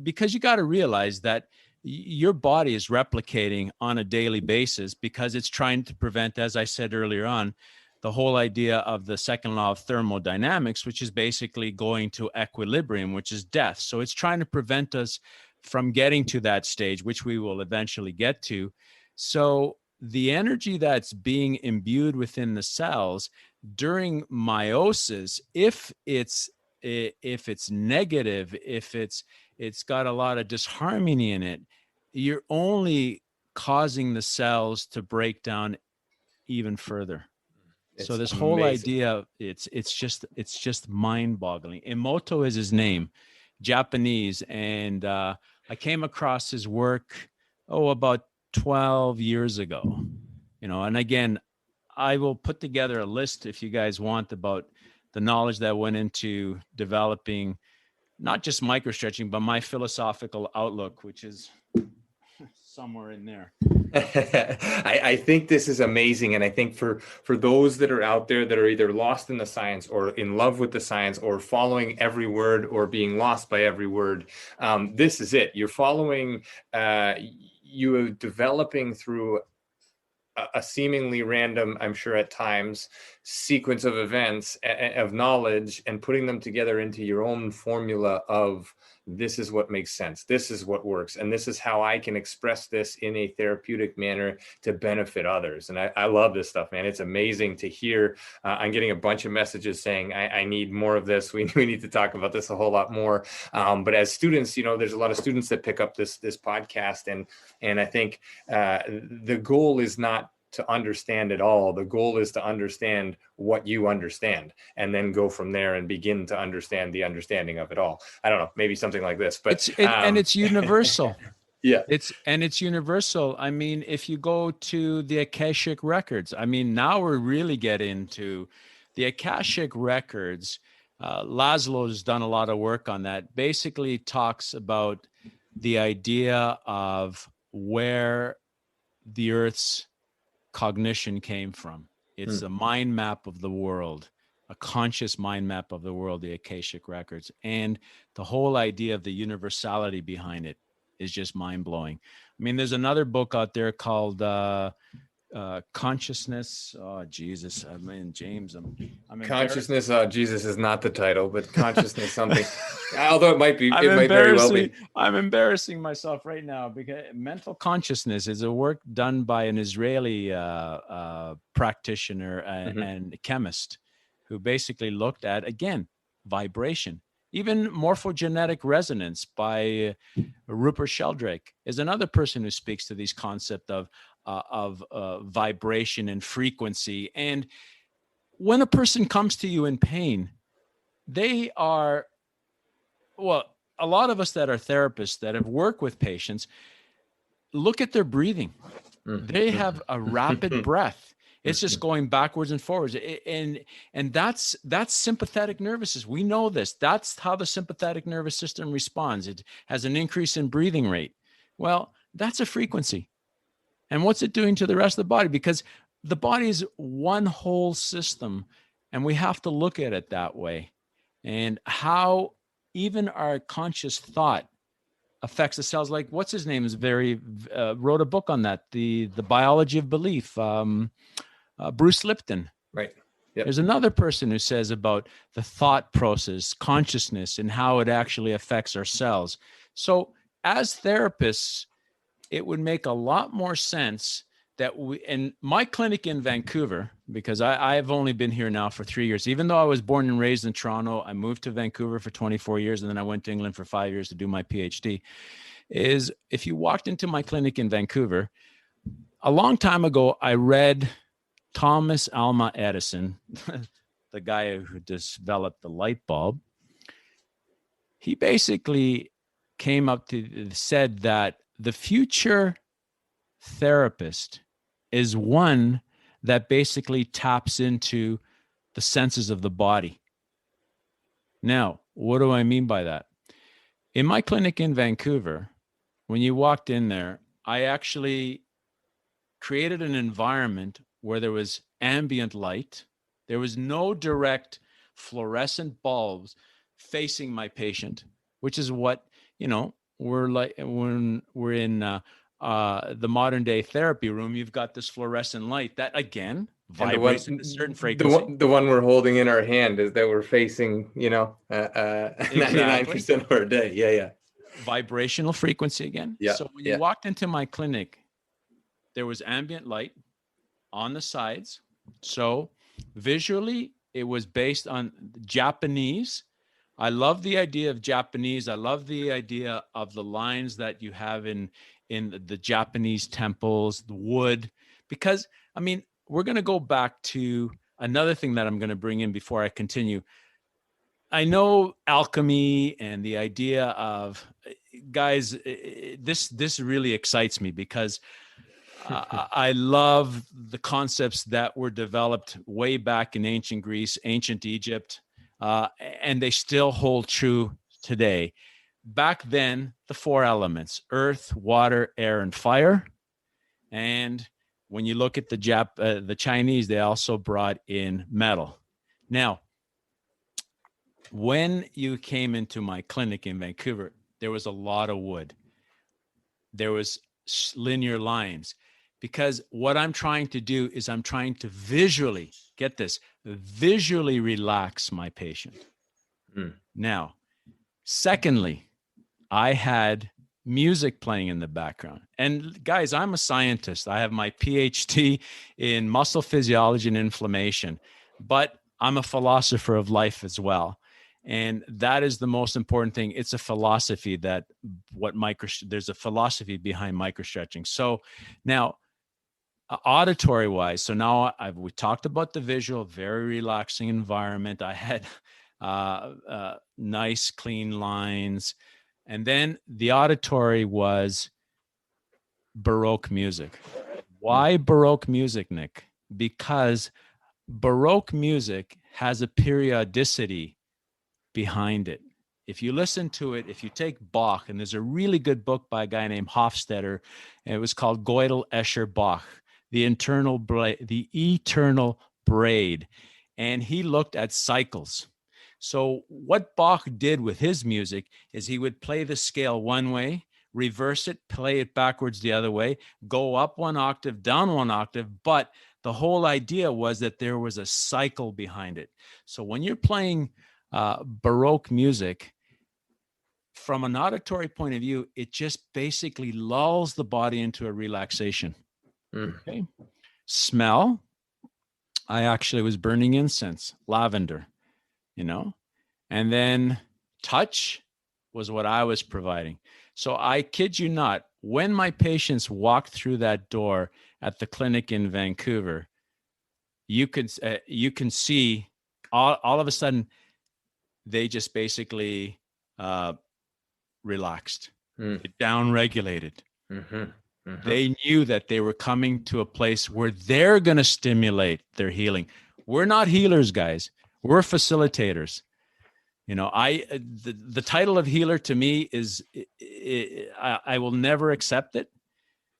because you got to realize that your body is replicating on a daily basis, because it's trying to prevent, as I said earlier on, the whole idea of the second law of thermodynamics, which is basically going to equilibrium, which is death. So it's trying to prevent us from getting to that stage, which we will eventually get to. So the energy that's being imbued within the cells during meiosis, if it's negative, if it's got a lot of disharmony in it, you're only causing the cells to break down even further. So this whole idea, it's just mind-boggling. Emoto is his name, Japanese, and I came across his work about 12 years ago. And again, I will put together a list if you guys want about the knowledge that went into developing not just microstretching, but my philosophical outlook, which is somewhere in there. I think this is amazing. And I think for those that are out there that are either lost in the science or in love with the science or following every word or being lost by every word, this is it. You're following, you are developing through a seemingly random, I'm sure at times, sequence of events, of knowledge, and putting them together into your own formula of this is what makes sense, this is what works, and this is how I can express this in a therapeutic manner to benefit others. And I love this stuff, man. It's amazing to hear. I'm getting a bunch of messages saying, I need more of this. We need to talk about this a whole lot more. But as students, there's a lot of students that pick up this podcast, and I think the goal is not to understand it all. The goal is to understand what you understand and then go from there and begin to understand the understanding of it all. I don't know, maybe something like this, but and it's universal. Yeah. It's universal. I mean, if you go to the Akashic records, I mean, now we're really getting into the Akashic records. Laszlo's done a lot of work on that. Basically talks about the idea of where the Earth's cognition came from. It's a mind map of the world, a conscious mind map of the world, the Akashic records. And the whole idea of the universality behind it is just mind blowing. I mean, there's another book out there called Consciousness. Oh, Jesus. I mean, James, I'm Consciousness. Jesus is not the title, but consciousness something. Although it might be, it might very well be. I'm embarrassing myself right now because mental consciousness is a work done by an Israeli practitioner and chemist who basically looked at, again, vibration. Even morphogenetic resonance by Rupert Sheldrake is another person who speaks to these concepts of vibration and frequency. And when a person comes to you in pain, they are, well, a lot of us that are therapists that have worked with patients, look at their breathing. They have a rapid breath. It's just going backwards and forwards. And that's sympathetic nervous system. We know this. That's how the sympathetic nervous system responds. It has an increase in breathing rate. Well, that's a frequency. And what's it doing to the rest of the body? Because the body is one whole system, and we have to look at it that way. And how even our conscious thought affects the cells. Like, what's his name is wrote a book on that, the biology of belief. Bruce Lipton. Right. Yep. There's another person who says about the thought process, consciousness, and how it actually affects our cells. So as therapists, it would make a lot more sense that in my clinic in Vancouver, because I've only been here now for 3 years, even though I was born and raised in Toronto, I moved to Vancouver for 24 years, and then I went to England for 5 years to do my PhD, is if you walked into my clinic in Vancouver, a long time ago, I read Thomas Alva Edison, the guy who developed the light bulb. He basically said that the future therapist is one that basically taps into the senses of the body. Now, what do I mean by that? In my clinic in Vancouver, when you walked in there, I actually created an environment where there was ambient light. There was no direct fluorescent bulbs facing my patient, which is what, we're like when we're in the modern day therapy room. You've got this fluorescent light that, again, vibrates at a certain frequency. The one we're holding in our hand is that we're facing, 99% of our day. Yeah. Vibrational frequency again. Yeah. So when you walked into my clinic, there was ambient light on the sides. So visually, it was based on Japanese. I love the idea of Japanese. I love the idea of the lines that you have in the Japanese temples, the wood, because, I mean, we're going to go back to another thing that I'm going to bring in before I continue. I know alchemy and the idea of, guys, this really excites me because I love the concepts that were developed way back in ancient Greece, ancient Egypt, and they still hold true today. Back then, the four elements: earth, water, air, and fire. And when you look at the Chinese, they also brought in metal. Now, when you came into my clinic in Vancouver, there was a lot of wood. There was linear lines, because what I'm trying to do is I'm trying to visually, get this, visually relax my patient. Now, secondly, I had music playing in the background. And guys, I'm a scientist. I have my PhD in muscle physiology and inflammation, but I'm a philosopher of life as well. And that is the most important thing. It's a philosophy that there's a philosophy behind microstretching. So now, auditory wise, so now we talked about the visual, very relaxing environment. I had nice, clean lines. And then the auditory was Baroque music. Why Baroque music, Nick? Because Baroque music has a periodicity behind it. If you listen to it, if you take Bach, and there's a really good book by a guy named Hofstetter, and it was called Gödel, Escher, Bach, the eternal braid. And he looked at cycles. So what Bach did with his music is he would play the scale one way, reverse it, play it backwards the other way, go up one octave, down one octave. But the whole idea was that there was a cycle behind it. So when you're playing Baroque music, from an auditory point of view, it just basically lulls the body into a relaxation. Okay. Smell, I actually was burning incense, lavender. And then touch was what I was providing. So I kid you not, when my patients walked through that door at the clinic in Vancouver, you can see all of a sudden they just basically relaxed, down-regulated. They knew that they were coming to a place where they're going to stimulate their healing. We're not healers, guys. We're facilitators. The title of healer to me is, I will never accept it.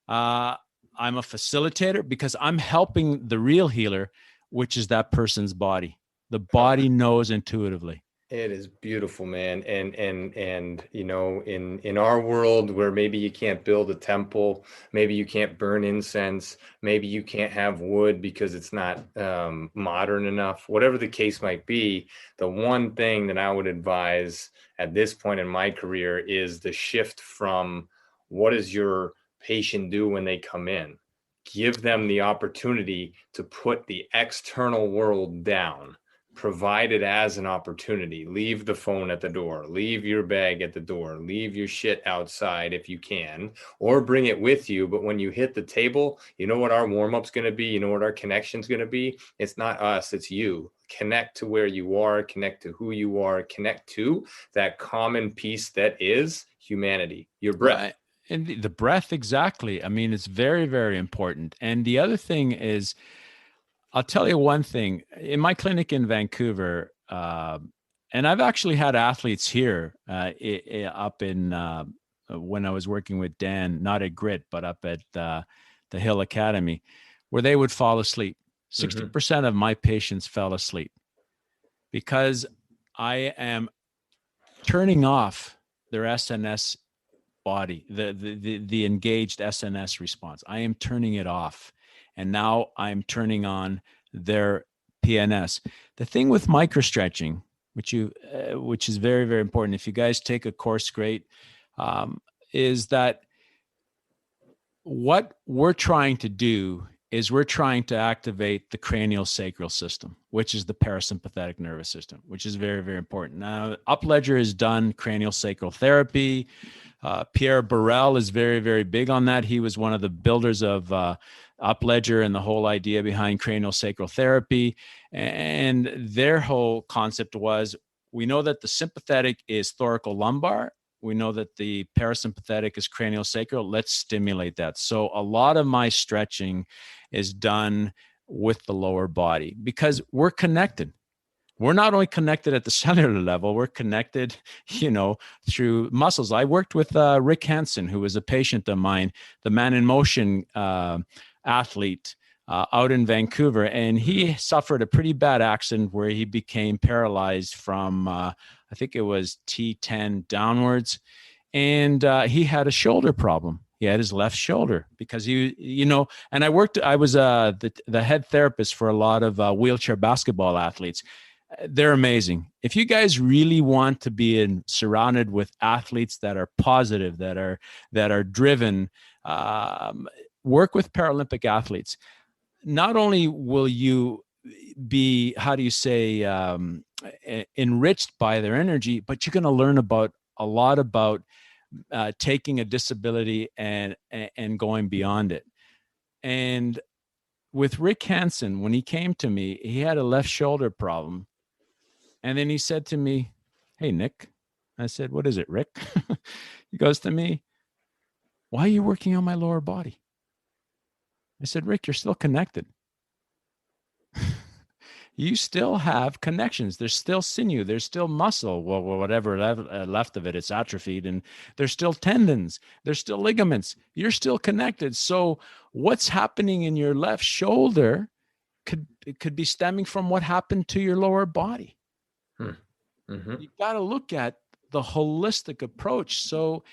I'm a facilitator because I'm helping the real healer, which is that person's body. The body knows intuitively. It is beautiful, man. And in our world where maybe you can't build a temple, maybe you can't burn incense, maybe you can't have wood because it's not modern enough, whatever the case might be, the one thing that I would advise at this point in my career is the shift from what does your patient do when they come in? Give them the opportunity to put the external world down. Provide it as an opportunity. Leave the phone at the door, leave your bag at the door, leave your shit outside if you can, or bring it with you. But when you hit the table, you know what our warm-up's going to be? You know what our connection's going to be? It's not us, it's you. Connect to where you are, connect to who you are, connect to that common piece that is humanity, your breath. Right. And the breath, exactly. I mean, it's very, very important. And the other thing is, I'll tell you one thing. In my clinic in Vancouver, and I've actually had athletes here up in when I was working with Dan, not at Grit, but up at the Hill Academy, where they would fall asleep. 60% of my patients fell asleep because I am turning off their SNS body, the engaged SNS response. I am turning it off. And now I'm turning on their PNS. The thing with microstretching, which is very, very important, if you guys take a course, great, is that what we're trying to do is we're trying to activate the cranial sacral system, which is the parasympathetic nervous system, which is very, very important. Now, Upledger has done cranial sacral therapy. Pierre Burrell is very, very big on that. He was one of the builders of Upledger and the whole idea behind cranial sacral therapy. And their whole concept was, we know that the sympathetic is thoracolumbar. We know that the parasympathetic is cranial sacral. Let's stimulate that. So a lot of my stretching is done with the lower body because we're connected. We're not only connected at the cellular level, we're connected, through muscles. I worked with Rick Hansen, who was a patient of mine, the Man in Motion athlete out in Vancouver. And he suffered a pretty bad accident where he became paralyzed from, I think it was T10 downwards. And he had a shoulder problem. He had his left shoulder because and I was the head therapist for a lot of wheelchair basketball athletes. They're amazing. If you guys really want to be surrounded with athletes that are positive, that are driven, work with Paralympic athletes. Not only will you be, enriched by their energy, but you're going to learn a lot about taking a disability and going beyond it. And with Rick Hansen, when he came to me, he had a left shoulder problem. And then he said to me, "Hey, Nick." I said, "What is it, Rick?" He goes to me, "Why are you working on my lower body?" I said, "Rick, you're still connected. You still have connections. There's still sinew. There's still muscle. Well, whatever left of it, it's atrophied. And there's still tendons. There's still ligaments. You're still connected. So what's happening in your left shoulder could be stemming from what happened to your lower body." You got to look at the holistic approach. So,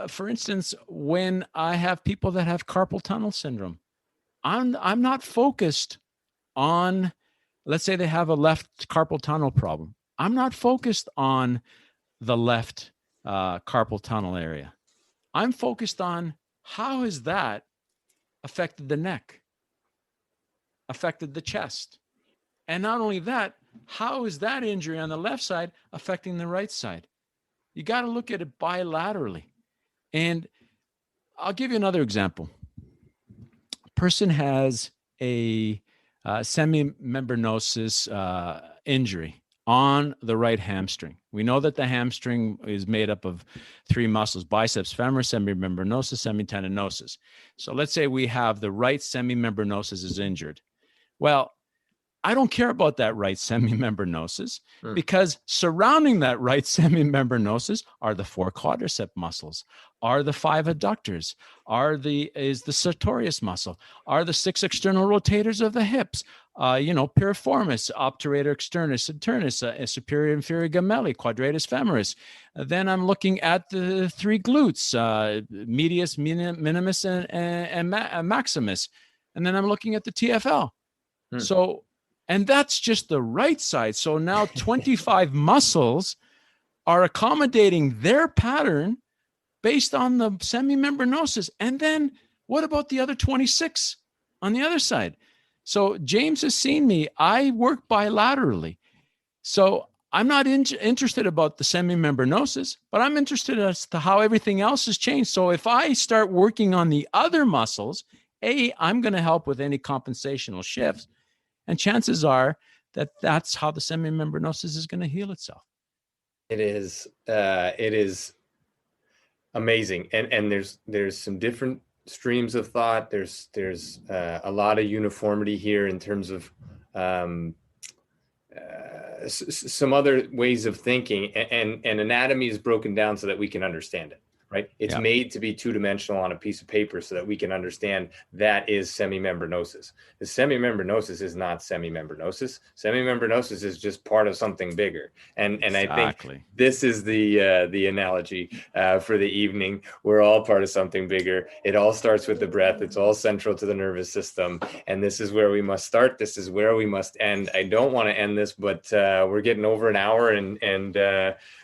for instance, when I have people that have carpal tunnel syndrome, I'm not focused on, let's say they have a left carpal tunnel problem. I'm not focused on the left carpal tunnel area. I'm focused on how has that affected the neck, affected the chest. And not only that, how is that injury on the left side affecting the right side? You got to look at it bilaterally. And I'll give you another example. A person has a semimembranosus injury on the right hamstring. We know that the hamstring is made up of three muscles: biceps femoris, semimembranosus, semitendinosus. So let's say we have the right semimembranosus is injured. Well, I don't care about that right semimembranosus because surrounding that right semimembranosus are the four quadricep muscles, are the five adductors, is the sartorius muscle, are the six external rotators of the hips, piriformis, obturator externus, internus, superior inferior gemelli, quadratus femoris. Then I'm looking at the three glutes, medius, minimus, and maximus. And then I'm looking at the TFL. So, and that's just the right side. So now 25 muscles are accommodating their pattern based on the semimembranosus. And then what about the other 26 on the other side? So James has seen me. I work bilaterally. So I'm not interested about the semimembranosus, but I'm interested as to how everything else has changed. So if I start working on the other muscles, I'm going to help with any compensational shifts. And chances are that that's how the semimembranosus is going to heal itself. It is amazing. And there's some different streams of thought. There's a lot of uniformity here in terms of some other ways of thinking, and anatomy is broken down so that we can understand it. Right? It's made to be two-dimensional on a piece of paper so that we can understand that is semimembranosus. The semimembranosus is not semimembranosus. Semimembranosus is just part of something bigger. And exactly. I think this is the analogy for the evening. We're all part of something bigger. It all starts with the breath. It's all central to the nervous system. And this is where we must start. This is where we must end. I don't want to end this, but we're getting over an hour and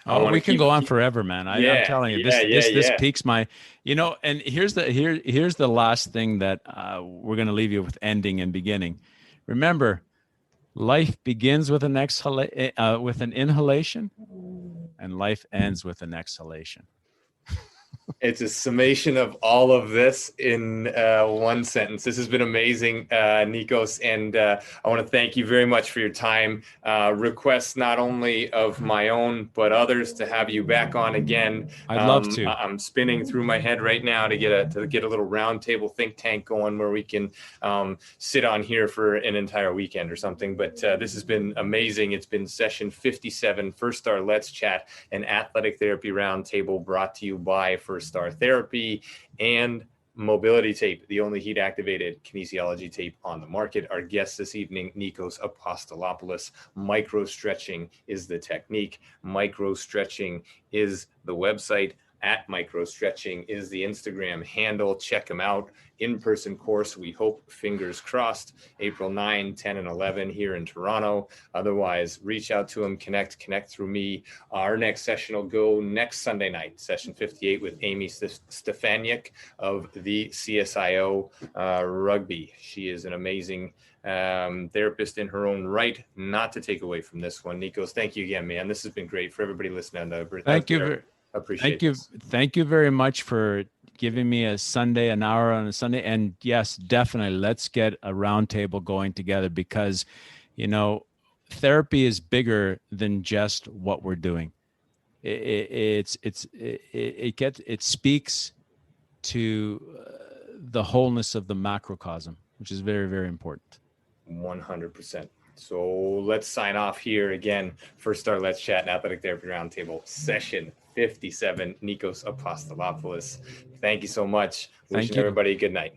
we can go on forever, man. I'm telling you, this piques my, and here's the last thing that we're going to leave you with, ending and beginning. Remember, life begins with an inhalation, and life ends with an exhalation. It's a summation of all of this in one sentence. This has been amazing, Nikos, and I want to thank you very much for your time. Requests not only of my own, but others to have you back on again. I'd love to. I'm spinning through my head right now to get a little roundtable think tank going where we can sit on here for an entire weekend or something. But this has been amazing. It's been session 57, First Star Let's Chat, an athletic therapy roundtable brought to you by First Star Therapy and Mobility Tape, the only heat-activated kinesiology tape on the market. Our guest this evening, Nikos Apostolopoulos. Microstretching is the technique. Microstretching is the website. At Microstretching is the Instagram handle. Check them out. In-person course, we hope, fingers crossed, April 9, 10, and 11 here in Toronto. Otherwise, reach out to them, connect through me. Our next session will go next Sunday night, session 58 with Amy Stefaniak of the CSIO Rugby. She is an amazing therapist in her own right. Not to take away from this one. Nikos, thank you again, man. This has been great for everybody listening. Thank you. Appreciate it. Thank you very much for giving me an hour on a Sunday. And yes, definitely, let's get a roundtable going together because, therapy is bigger than just what we're doing. It speaks to the wholeness of the macrocosm, which is very, very important. 100%. So let's sign off here again. First Star Let's Chat and Athletic Therapy Roundtable, session 57. Nikos Apostolopoulos. Thank you so much. Wishing everybody a good night.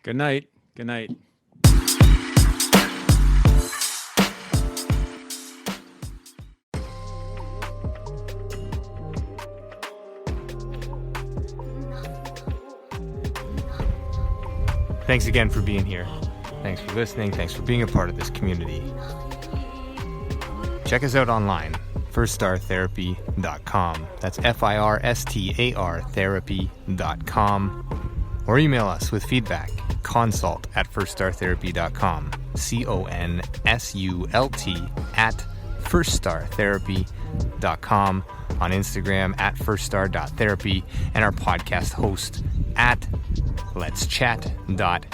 Good night. Good night. Thanks again for being here. Thanks for listening. Thanks for being a part of this community. Check us out online, firststartherapy.com. That's FIRSTAR therapy.com. Or email us with feedback, consult@firststartherapy.com. CONSULT@firststartherapy.com. On Instagram @firststar.therapy, and our podcast host @letschat.at.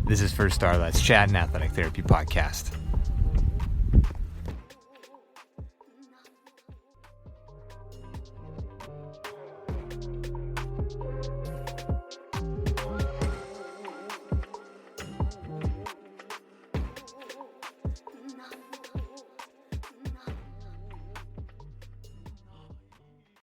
This is First Star Let's Chat, an athletic therapy podcast.